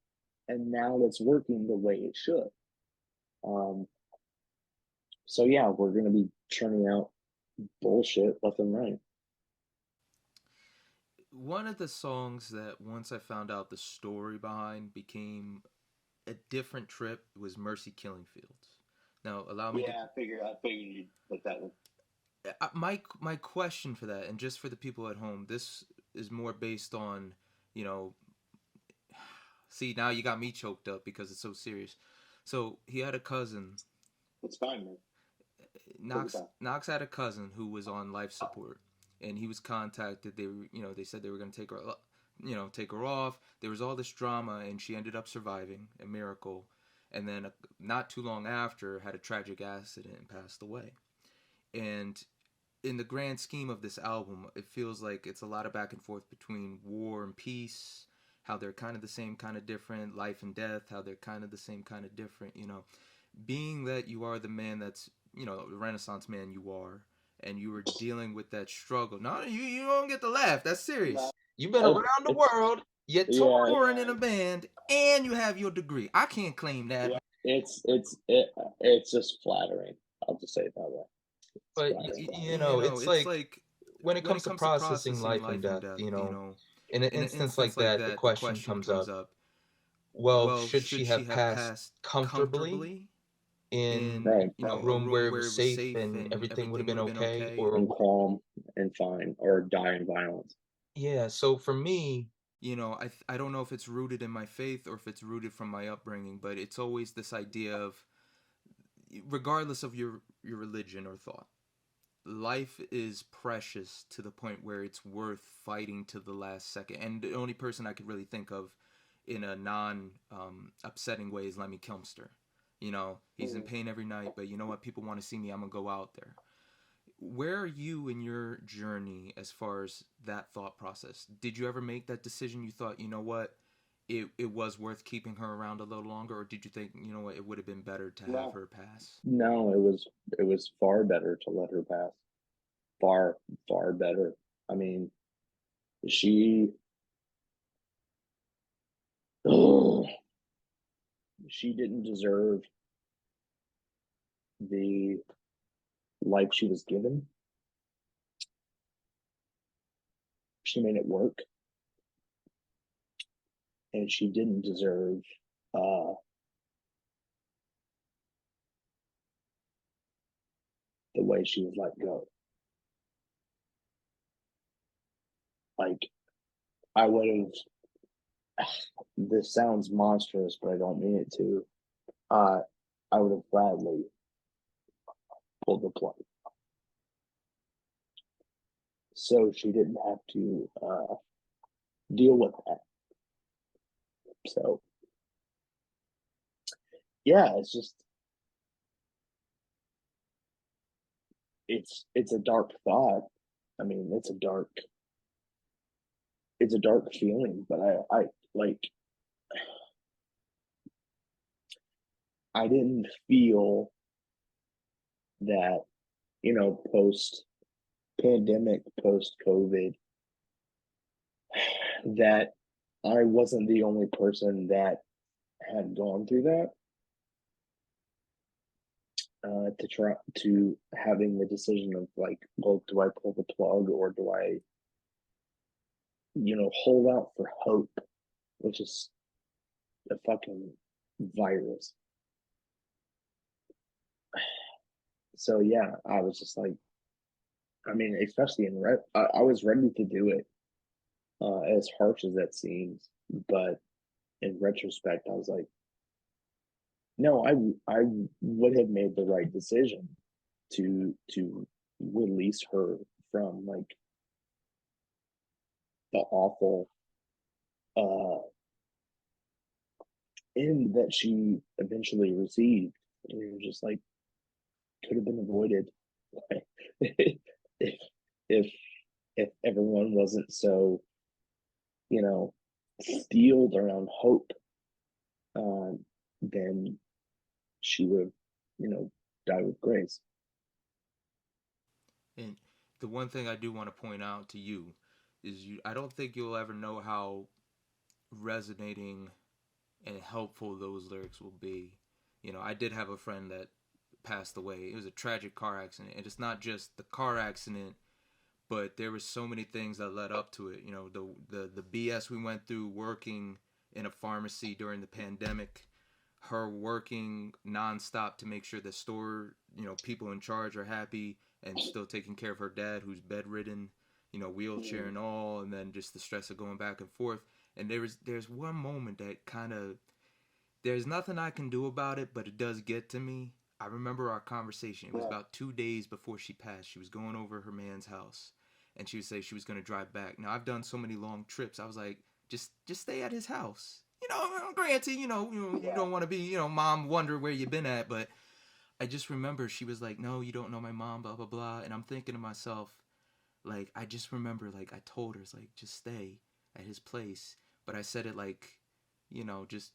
and now it's working the way it should. So yeah, we're gonna be churning out bullshit left and right. One of the songs that once I found out the story behind became a different trip was Mercy Killing Fields. Now, allow me I figured you'd like that one. my question for that, and just for the people at home, this is more based on, you know, see, now you got me choked up because it's so serious. So he had a cousin. It's fine, man. Knox had a cousin who was on life support, and he was contacted. They said they were going to take her off. There was all this drama, and she ended up surviving, a miracle. And then not too long after, had a tragic accident and passed away. And in the grand scheme of this album, it feels like it's a lot of back and forth between war and peace, how they're kind of the same, kind of different, life and death, how they're kind of the same, kind of different, being that you are the man that's, the Renaissance man you are, and you were dealing with that struggle. No, you don't get to laugh. That's serious. You've been around the world, you're touring in a band, and you have your degree. I can't claim that. Yeah. It's just flattering. I'll just say it that way. But it's like when it comes to processing life and death, in an instance like that, the question comes up: well, should she have passed comfortably in a room where it was safe and everything would have been okay, or calm and fine, or die in violence? Yeah. So for me, I don't know if it's rooted in my faith or if it's rooted from my upbringing, but it's always this idea of, regardless of your religion or thought, life is precious to the point where it's worth fighting to the last second. And the only person I could really think of in a non upsetting way is Lemmy Kilmister. He's in pain every night, but you know what? People want to see me. I'm going to go out there. Where are you in your journey as far as that thought process? Did you ever make that decision? You thought, you know what, it was worth keeping her around a little longer, or did you think, you know what, it would have been better to have her pass? No, it was far better to let her pass. Far, far better. I mean, she didn't deserve the life she was given. She made it work, and she didn't deserve the way she was let go. Like, I would have, this sounds monstrous, but I don't mean it to. I would have gladly pulled the plug, so she didn't have to deal with that. So, yeah, it's just, it's a dark thought. I mean, it's a dark feeling, but I like, I didn't feel that, post pandemic, post COVID, that I wasn't the only person that had gone through that. To try to having the decision of like, well, do I pull the plug, or do I, hold out for hope, which is a fucking virus. So yeah, I was just like, I mean, especially I was ready to do it, as harsh as that seems, but in retrospect, I was like, no, I would have made the right decision to release her from like the awful end that she eventually received. And you're just like, could have been avoided. if if if everyone wasn't so, you know, steeled around hope, then she would, you know, die with grace. And the one thing I do want to point out to you is I don't think you'll ever know how resonating and helpful those lyrics will be. You know, I did have a friend that passed away. It was a tragic car accident, and it's not just the car accident, but there were so many things that led up to it. You know, the BS we went through working in a pharmacy during the pandemic, her working nonstop to make sure the store, you know, people in charge are happy, and still taking care of her dad who's bedridden, you know, wheelchair and all, and then just the stress of going back and forth. And there's one moment that kind of, there's nothing I can do about it, but it does get to me. I remember our conversation. It was about 2 days before she passed. She was going over her man's house, and she would say she was going to drive back. Now I've done so many long trips. I was like, just stay at his house. You know, granted, you don't want to be, mom wonder where you've been at, but I just remember she was like, no, you don't know my mom, blah blah blah, and I'm thinking to myself, like, I just remember, like, I told her, it's like, just stay at his place, but I said it like, just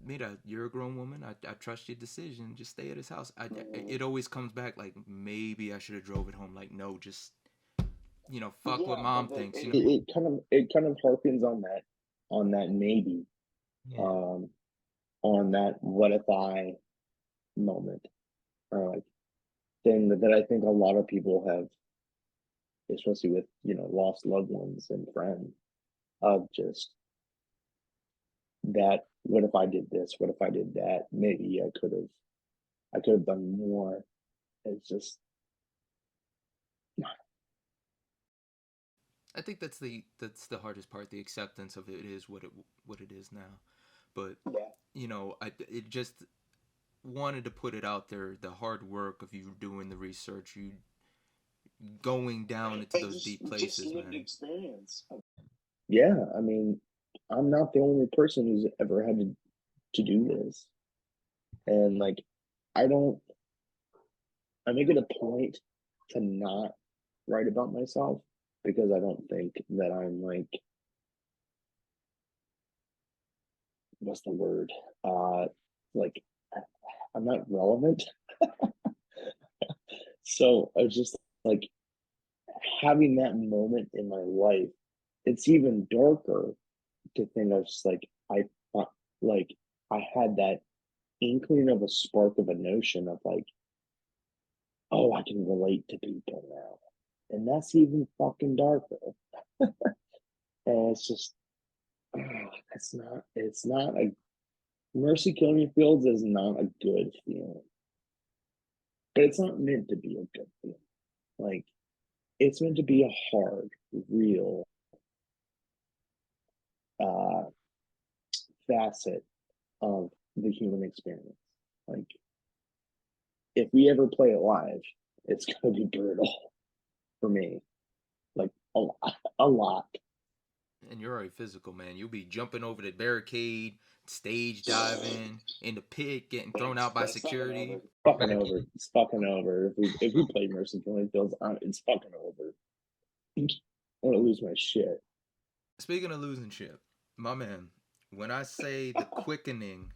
Mira, you're a grown woman. I trust your decision. Just stay at his house. It always comes back like maybe I should have drove it home. Like no, just fuck what mom thinks. It kind of harkens on that maybe, Yeah. on that what if I moment, or like thing that I think a lot of people have, especially with lost loved ones and friends, of just that what if I did this, what if I did that, maybe I could have done more. It's just I think that's the hardest part. The acceptance of it is what it is now. But I it just wanted to put it out there. The hard work of you doing the research, you going down into those deep places, man. Experience. Yeah, I mean, I'm not the only person who's ever had to do this, and like, I don't. I make it a point to not write about myself because I don't think that I'm like, what's the word? Like, I'm not relevant. So I was just like having that moment in my life. It's even darker to think of just like like I had that inkling of a spark of a notion of like, oh, I can relate to people now. And that's even fucking darker. And it's just, it's not a, Mercy Killing Fields is not a good feeling. But it's not meant to be a good feeling. Like, it's meant to be a hard, real uh, facet of the human experience. Like, if we ever play it live, it's going to be brutal for me. Like, a lot. And you're already physical, man. You'll be jumping over the barricade, stage diving in the pit, getting thrown out by security. Fucking over. It's fucking over. If we play Mercy Killing Fields, it's fucking over. I'm gonna lose my shit. Speaking of losing shit, my man, when I say the Quickening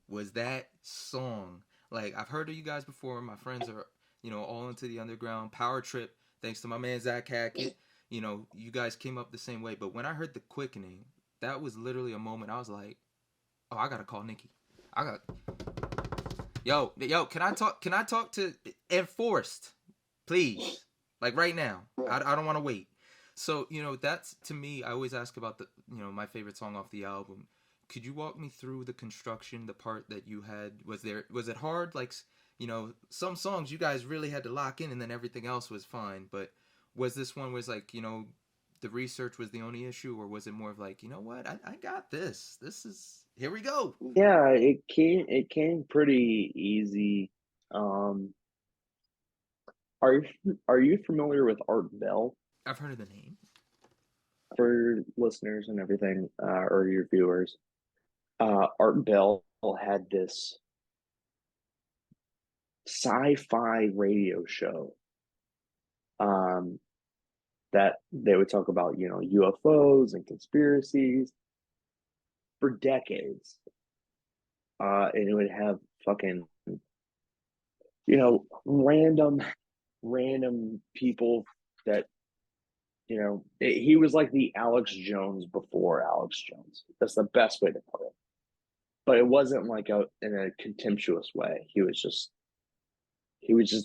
was that song. Like, I've heard of you guys before. My friends are, all into the underground power trip. Thanks to my man Zach Hackett. You guys came up the same way. But when I heard the Quickening, that was literally a moment I was like, oh, I gotta call Nikki. I got, yo, can I talk to Enforced, please, like right now. I don't want to wait. So that's, to me, I always ask about the my favorite song off the album. Could you walk me through the construction, the part that you had? Was it hard? Like, some songs you guys really had to lock in, and then everything else was fine. But was this one was like, the research was the only issue, or was it more of like, you know what, I got this. This is, here we go. Yeah, it came pretty easy. are you familiar with Art Bell? I've heard of the name. For listeners and everything, or your viewers, Art Bell had this sci-fi radio show um, that they would talk about, UFOs and conspiracies for decades. And it would have fucking, random people that, he was like the Alex Jones before Alex Jones. That's the best way to put it. But it wasn't like in a contemptuous way. He was just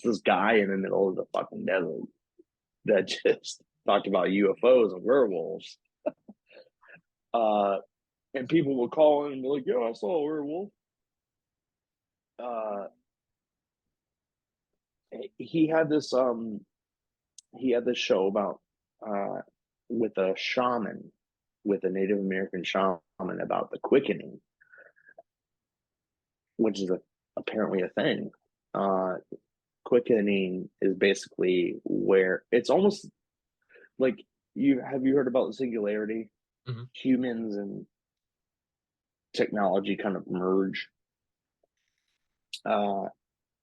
this guy in the middle of the fucking desert that just talked about UFOs and werewolves. And people would call in and be like, "Yo, I saw a werewolf." Uh, he had this show about with a shaman, with a Native American shaman about the quickening, which is apparently a thing. Quickening is basically where it's almost like you heard about the singularity? Mm-hmm. Humans and technology kind of merge.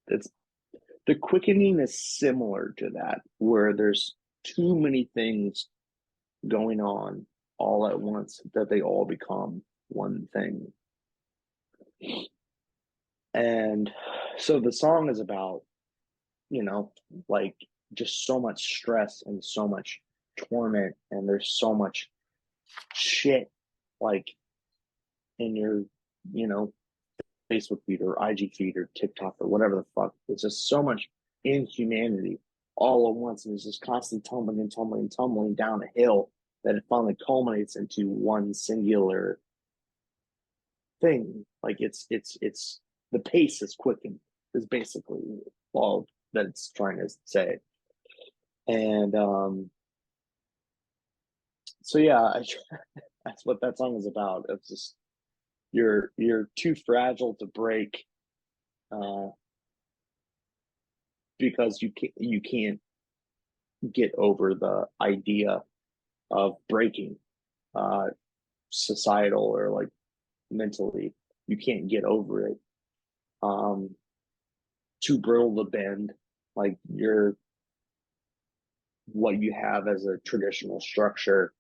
It's the quickening is similar to that, where there's too many things going on all at once that they all become one thing. And so the song is about, like just so much stress and so much torment, and there's so much shit like in your, Facebook feed or IG feed or TikTok or whatever the fuck. It's just so much inhumanity all at once, and it's just constantly tumbling and tumbling and tumbling down a hill that it finally culminates into one singular thing. Like it's the pace is quickened is basically all that it's trying to say. And so yeah, that's what that song is about. It's just you're too fragile to break, because you can't get over the idea of breaking, societal or like mentally. You can't get over it. Too brittle to bend. Like what you have as a traditional structure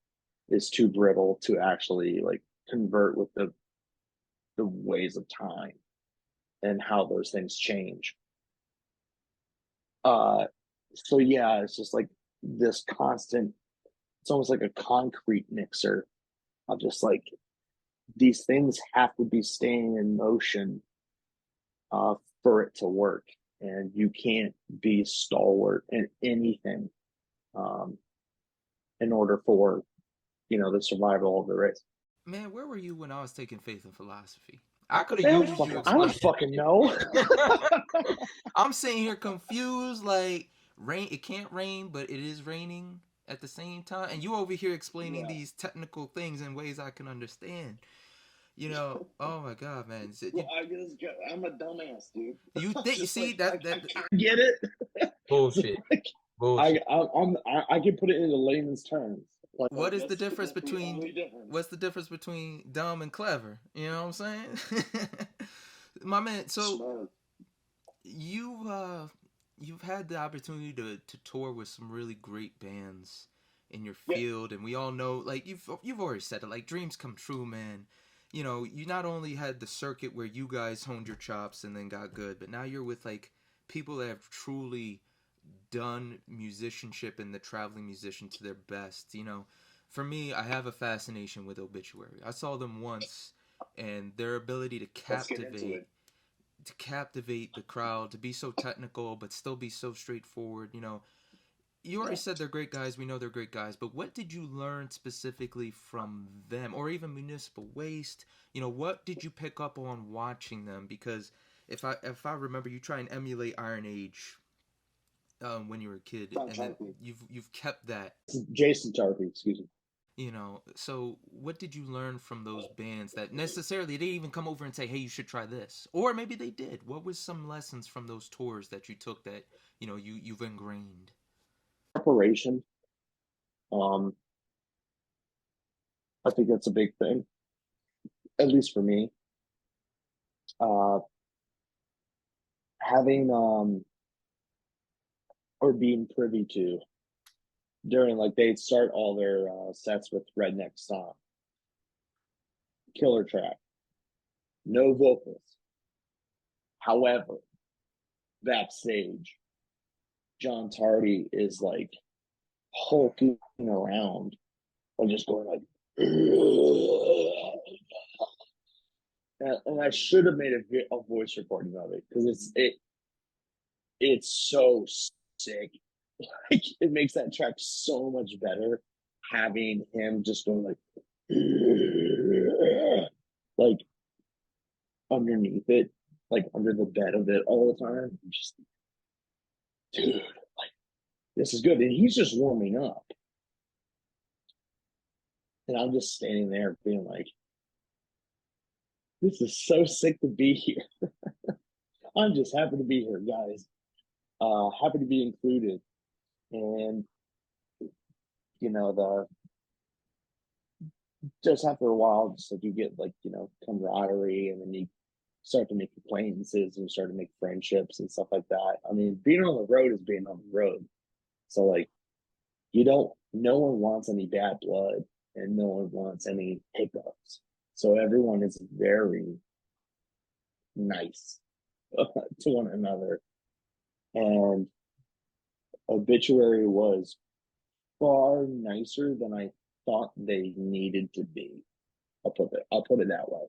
is too brittle to actually like convert with the ways of time and how those things change. So yeah, it's just like this constant, it's almost like a concrete mixer of just like these things have to be staying in motion for it to work. And you can't be stalwart in anything in order for, the survival of the race. Man, where were you when I was taking faith and philosophy? I could have used you I don't fucking know. I'm sitting here confused, like rain. It can't rain, but it is raining at the same time, and you over here explaining these technical things in ways I can understand. Oh my god, man! I'm a dumbass, dude. You think you see like, that I get it. bullshit? Like, Bullshit. I can put it into layman's terms. Like, What is the difference between what's the difference between dumb and clever? You know what I'm saying? My man, so smart. You've had the opportunity to tour with some really great bands in your field, and we all know, like you've already said it, like dreams come true, man. You not only had the circuit where you guys honed your chops and then got good, but now you're with like people that have truly done musicianship and the traveling musician to their best. For me, I have a fascination with Obituary. I saw them once, and their ability to captivate the crowd, to be so technical but still be so straightforward. You already said they're great guys. We know they're great guys. But what did you learn specifically from them, or even Municipal Waste? What did you pick up on watching them? Because if I remember, you try and emulate Iron Age when you were a kid, and then you've kept that. Jason Tarpey, excuse me. So what did you learn from those bands that necessarily they didn't even come over and say, hey, you should try this? Or maybe they did. What was some lessons from those tours that you took that, you've ingrained? Preparation. Um, I think that's a big thing, at least for me. Uh, having or being privy to during like they'd start all their sets with redneck song, killer track, no vocals. However, backstage, John Tardy is like hulking around or just going like, and I should have made a voice recording of it because it's so sick. Like it makes that track so much better having him just going like underneath it, like under the bed of it all the time. Just dude, like this is good, and he's just warming up, and I'm just standing there being like, this is so sick to be here. I'm just happy to be here, guys. Happy to be included, and the just after a while, just like you get like camaraderie, and then you start to make acquaintances and start to make friendships and stuff like that. I mean, being on the road is being on the road, so like no one wants any bad blood, and no one wants any hiccups. So everyone is very nice to one another, and Obituary was far nicer than I thought they needed to be. I'll put it that way.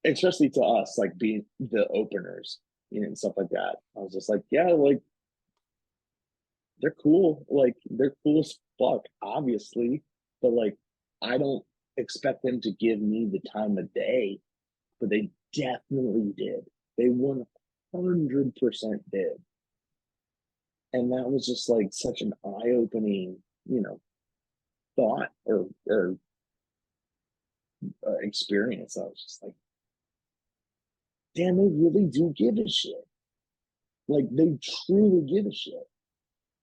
Especially to us, like being the openers, and stuff like that. I was just like, yeah, like they're cool. Like they're cool as fuck, obviously. But like I don't expect them to give me the time of day, but they definitely did. They 100% did. And that was just like such an eye-opening, thought or experience. I was just like, damn, they really do give a shit. Like they truly give a shit.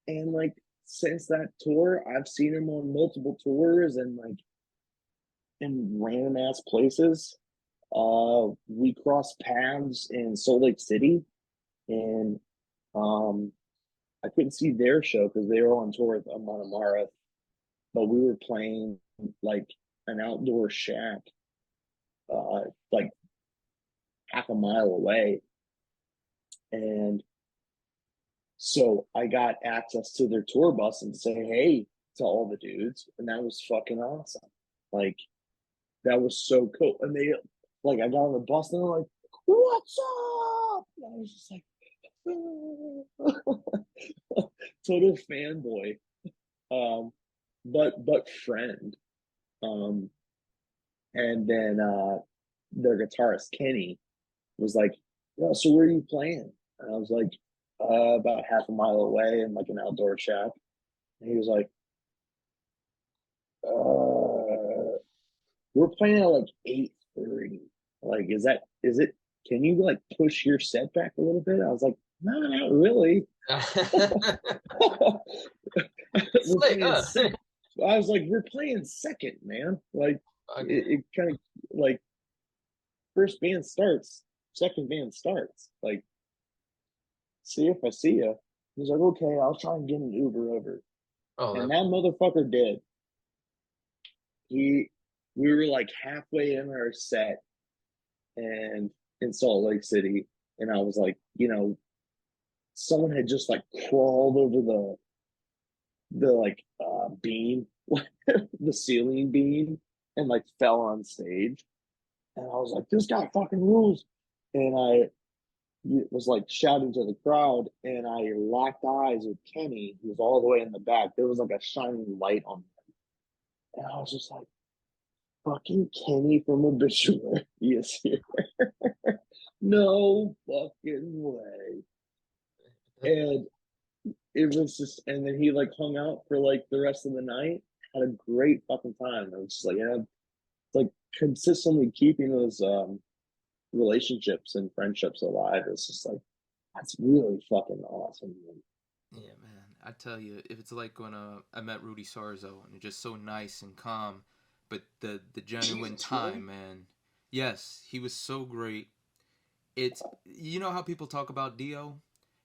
And like since that tour, I've seen them on multiple tours and like in random ass places. We crossed paths in Salt Lake City, and um, I couldn't see their show because they were on tour with Amon Amarth, but we were playing like an outdoor shack, like half a mile away, and so I got access to their tour bus and say hey to all the dudes, and that was fucking awesome. Like that was so cool. And they like I got on the bus and they're like, "What's up?" And I was just like, total fanboy, but friend. Um, and then their guitarist Kenny was like, "Yo, so where are you playing?" And I was like, "About half a mile away in like an outdoor shack." And he was like, "We're playing at like 8:30. Like, is it? Can you like push your set back a little bit?" I was like, "No, not really." We're Slick, playing second. I was like, "We're playing second, man." Like, it kind of like first band starts, second band starts. Like, see if I see you. He's like, "Okay, I'll try and get an Uber over." Oh, And that motherfucker did. He, we were like halfway in our set, and in Salt Lake City, and I was like, someone had just like crawled over the like beam, the ceiling beam, and like fell on stage, and I was like, this guy fucking rules, and I was like shouting to the crowd, and I locked eyes with Kenny, who was all the way in the back. There was like a shining light on him, and I was just like, fucking Kenny from Obituary is here. No fucking way. And it was just, and then he like hung out for like the rest of the night. had a great fucking time. I was just like, yeah, like consistently keeping those relationships and friendships alive. It's just like that's really fucking awesome. Man. Yeah, man. I tell you, if it's like when I met Rudy Sarzo and you're just so nice and calm, but the genuine Jesus, really? time, man. Yes, he was so great. It's you know how people talk about Dio,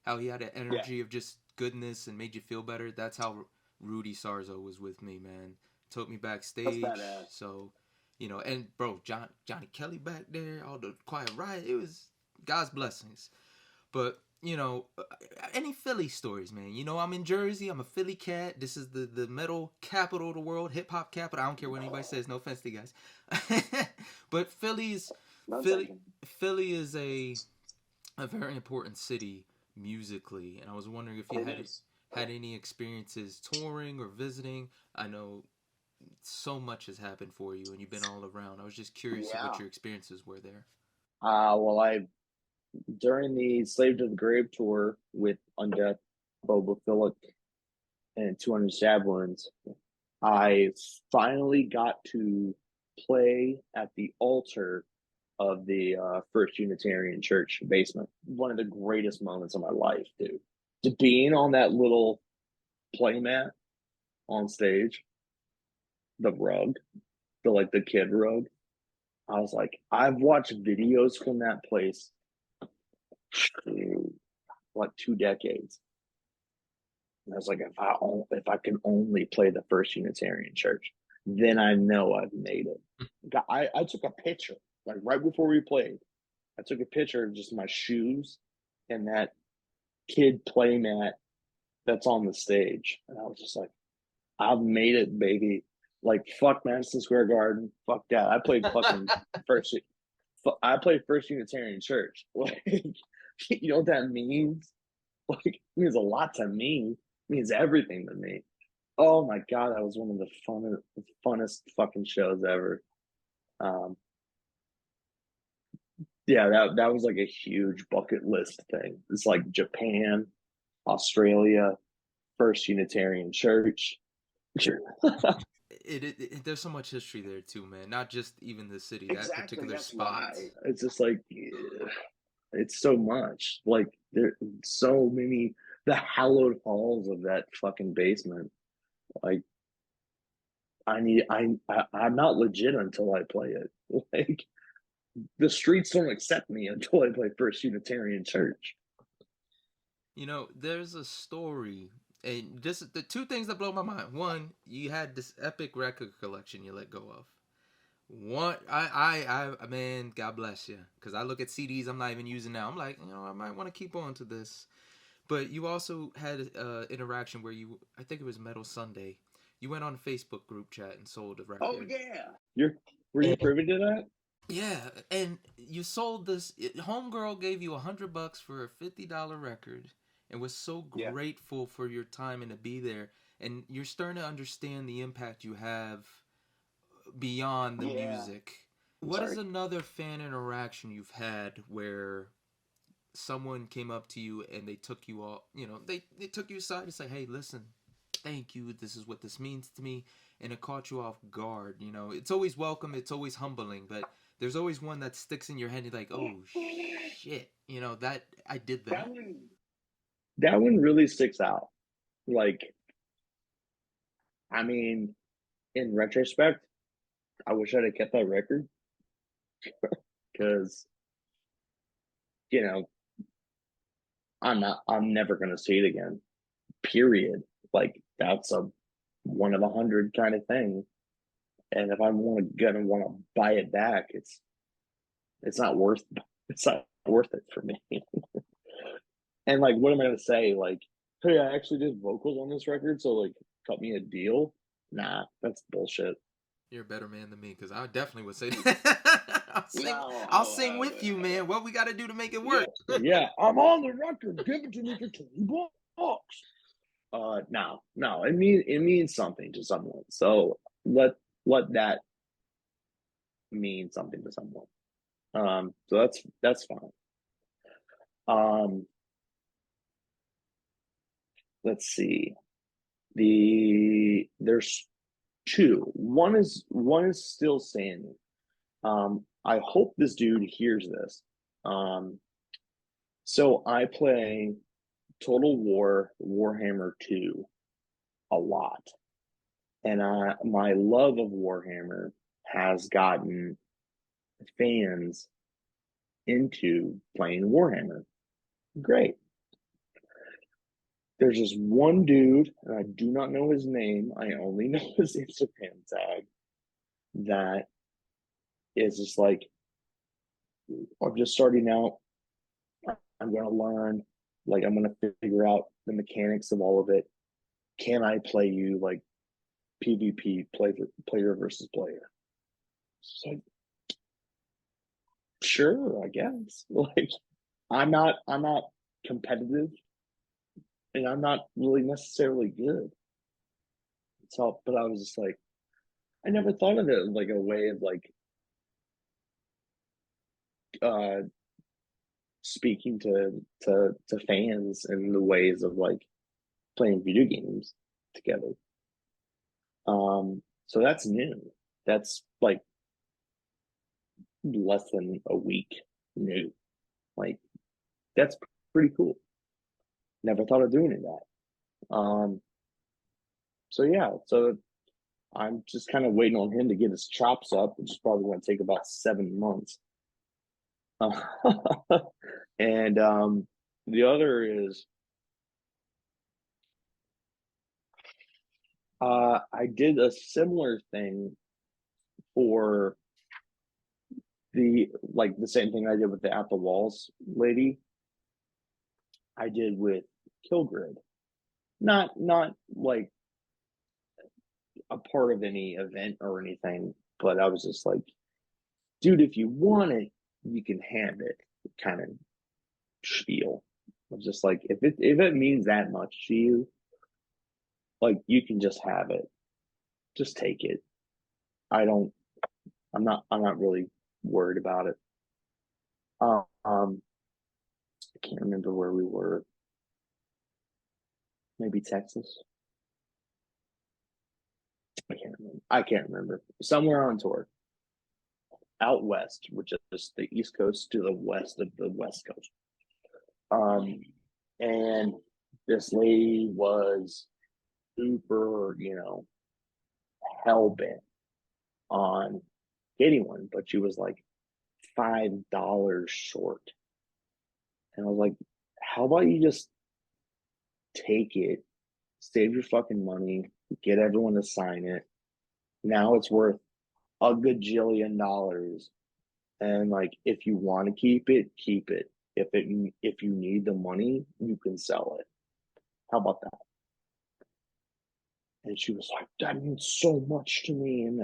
how he had an Yeah, energy of just goodness and made you feel better. That's how Rudy Sarzo was with me, man. Took me that's backstage, badass. so and bro, Johnny Kelly back there, all the Quiet Riot. It was God's blessings. But any Philly stories, man? I'm in Jersey. I'm a Philly cat. This is the metal capital of the world, hip hop capital. I don't care what anybody says. No offense to you guys, but None Philly taken. Philly is a very important city musically, and I was wondering if you It is. had any experiences touring or visiting. I know so much has happened for you, and you've been all around. I was just curious of what Yeah. your experiences were there. Well, I during the Slave to the Grave tour with Undeath, Boba Philip, and 200 Stab Wounds, I finally got to play at the altar of the First Unitarian Church basement. One of the greatest moments of my life, dude. To being on that little playmat on stage, the rug, the kid rug. I was like, I've watched videos from that place like 2 decades. And I was like, if I can only play the First Unitarian Church, then I know I've made it. I took a picture like right before we played. I took a picture of just my shoes and that kid playmat that's on the stage, and I was just like, I've made it, baby. Like fuck Madison Square Garden, fuck that. I played fucking first. I played First Unitarian Church. Like, you know what that means? Like, it means a lot to me. It means everything to me. Oh my god, that was one of the funnest fucking shows ever. Um, yeah, that was like a huge bucket list thing. It's like Japan, Australia, First Unitarian Church. There's so much history there too, man. Not just even the city, that Exactly, particular that's spot. why. It's just like yeah, it's so much. Like there so many the hallowed halls of that fucking basement. Like I'm not legit until I play it. Like the streets don't accept me until I play First Unitarian Church. There's a story, and just the two things that blow my mind. One, you had this epic record collection you let go of. One, man, God bless you, because I look at CDs I'm not even using now. I'm like, I might want to keep on to this. But you also had interaction where I think it was Metal Sunday. You went on a Facebook group chat and sold a Oh record. yeah, were you And privy to that? yeah, and you sold this. Homegirl gave you $100 for a $50 record, and was so Yeah, grateful for your time and to be there. And you're starting to understand the impact you have beyond the yeah. music. I'm What is sorry. another fan interaction you've had where someone came up to you and they took you all, they took you aside and say, "Hey, listen, thank you. This is what this means to me," and it caught you off guard. It's always welcome. It's always humbling, but there's always one that sticks in your head. You're like, "Oh shit," that I did That that. one, that one really sticks out. Like, I mean, in retrospect, I wish I'd have kept that record because you know I'm never gonna see it again. Period. Like that's a one of 100 kind of thing. And if I'm gonna want to buy it back, it's not worth it's not worth it for me. And like, what am I gonna say? Like, hey, I actually did vocals on this record, so like, cut me a deal. Nah, that's bullshit. You're a better man than me because I definitely would say that. I'll sing with you, man. What we got to do to make it Yeah, work? yeah. I'm on the record. Give it to me for 20 bucks. No, no. It means something to someone. So let that mean something to someone. So that's fine. Um, let's see. There's two. One is still standing. I hope this dude hears this. So I play Total War Warhammer 2 a lot. And my love of Warhammer has gotten fans into playing Warhammer. Great. There's this one dude, and I do not know his name. I only know his Instagram tag. That is just like, I'm just starting out. I'm going to learn. Like, I'm going to figure out the mechanics of all of it. Can I play you like PvP, player versus player? So, sure, I guess. Like, I'm not competitive, and I'm not really necessarily good. So, but I was just like, I never thought of it like a way of like uh speaking to fans in the ways of like playing video games together. So that's new. That's like less than a week new. Like that's pretty cool. Never thought of doing that. So yeah, so I'm just kind of waiting on him to get his chops up, which is probably going to take about 7 months. And the other is I did a similar thing for the same thing I did with the At the Walls lady. I did with Killgrid. Not like a part of any event or anything, but I was just like, dude, if you want it, you can have it. Kind of spiel. I was just like, if it means that much to you, like you can just have it. Just take it. I don't. I'm not really worried about it. I can't remember where we were. Maybe Texas. I can't remember. Somewhere on tour. Out west, which is the East Coast to the west of the West Coast. And this lady was super, hell bent on getting one, but she was like $5 short. And I was like, how about you just take it, save your fucking money, get everyone to sign it. Now it's worth a gajillion dollars. And like, if you want to keep it, keep it. If you need the money, you can sell it. How about that? And she was like, that means so much to me, and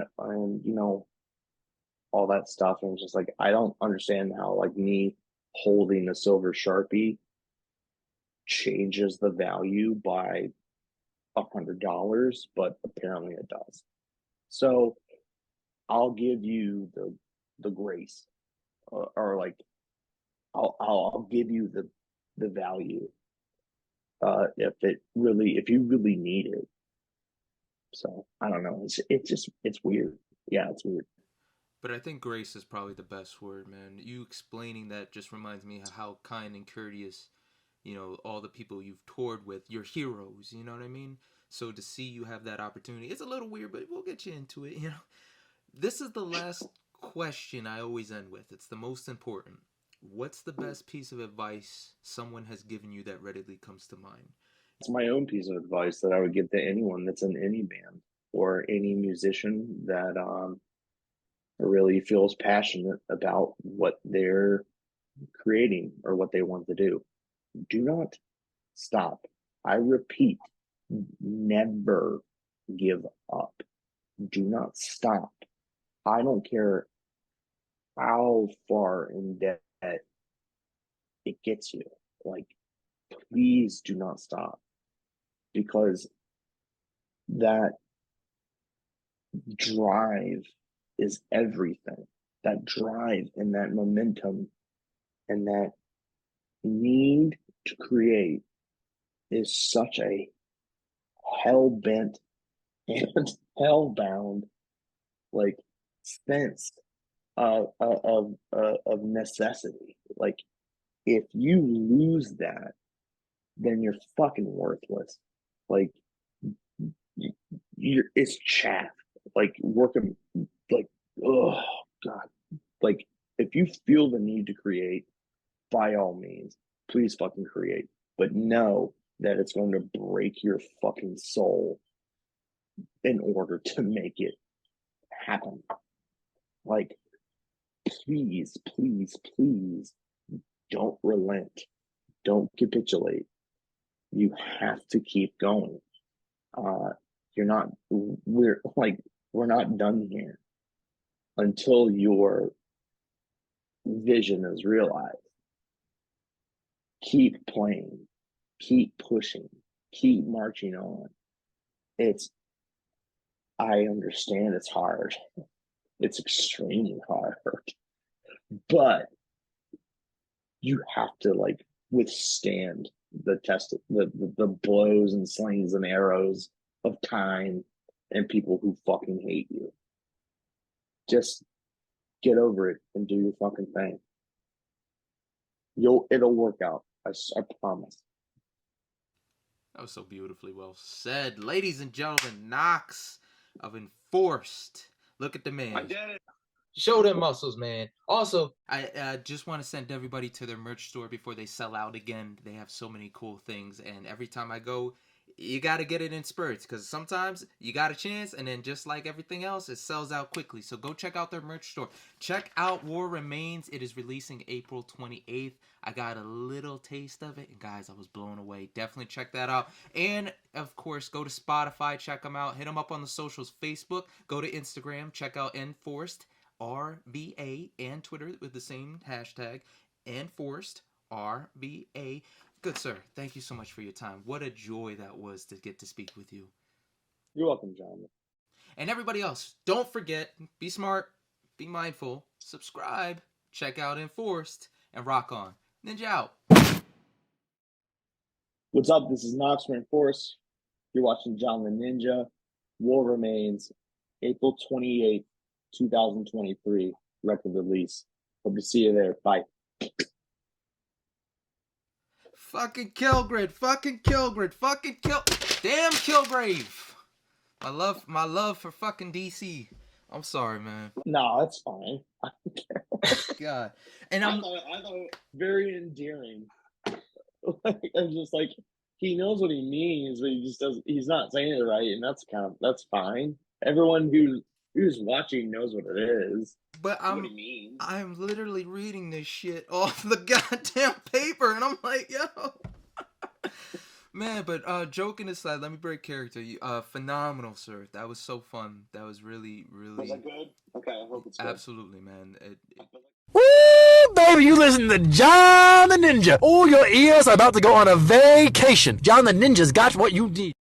all that stuff. And it was just like, I don't understand how like me holding a silver Sharpie changes the value by $100, but apparently it does. So I'll give you the grace, or like I'll give you the value if you really need it. So I don't know. It's weird. Yeah, it's weird. But I think grace is probably the best word, man. You explaining that just reminds me how kind and courteous, all the people you've toured with, your heroes, you know what I mean? So to see you have that opportunity, it's a little weird, but we'll get you into it, This is the last question I always end with. It's the most important. What's the best piece of advice someone has given you that readily comes to mind? It's my own piece of advice that I would give to anyone that's in any band or any musician that really feels passionate about what they're creating or what they want to do. Do not stop. I repeat, never give up. Do not stop. I don't care how far in debt it gets you. Like, please do not stop, because that drive is everything. That drive and that momentum and that need to create is such a hell bent and hellbound, like, sense of necessity. Like, if you lose that, then you're fucking worthless. Like, you're it's chaff. Like, working, like, oh god. Like, if you feel the need to create, by all means, please fucking create. But know that it's going to break your fucking soul in order to make it happen. Like, please, please, please don't relent. Don't capitulate. You have to keep going. You're not, we're not done here until your vision is realized. Keep playing, keep pushing, keep marching on. I understand it's hard. It's extremely hard, but you have to, like, withstand the test, the blows and slings and arrows of time and people who fucking hate you. Just get over it and do your fucking thing. It'll work out. I promise. That was so beautifully well said. Ladies and gentlemen, Knox of Enforced. Look at the man. I did it. Show them muscles, man. Also, I just want to send everybody to their merch store before they sell out again. They have so many cool things, and every time I go, you got to get it in spurts, because sometimes you got a chance, and then just like everything else, it sells out quickly. So go check out their merch store. Check out War Remains. It is releasing April 28th. I got a little taste of it, and guys, I was blown away. Definitely check that out. And, of course, go to Spotify, check them out. Hit them up on the socials, Facebook. Go to Instagram, check out Enforced RBA, and Twitter with the same hashtag, Enforced RBA. Good sir, thank you so much for your time. What a joy that was to get to speak with you. You're welcome, John. And everybody else, don't forget, be smart, be mindful, subscribe, check out Enforced, and rock on. Ninja out. What's up? This is Knox from Enforced. You're watching John the Ninja. War Remains, April 28th, 2023, record release. Hope to see you there. Bye. Fucking Killgrid, fucking Killgrid, fucking damn Killgrave. My love for fucking DC. I'm sorry, man. No, that's fine. I don't care. God. And I thought it very endearing. Like, I'm just like, he knows what he means, but he just doesn't, he's not saying it right, and that's fine. Everyone who's watching knows what it is. But I'm literally reading this shit off the goddamn paper, and I'm like, yo. Man, but joking aside, let me break character. Phenomenal, sir. That was so fun. That was really, really. Was that good? Okay, I hope it's good. Absolutely, man. Woo, baby, you listen to John the Ninja. All your ears are about to go on a vacation. John the Ninja's got what you need.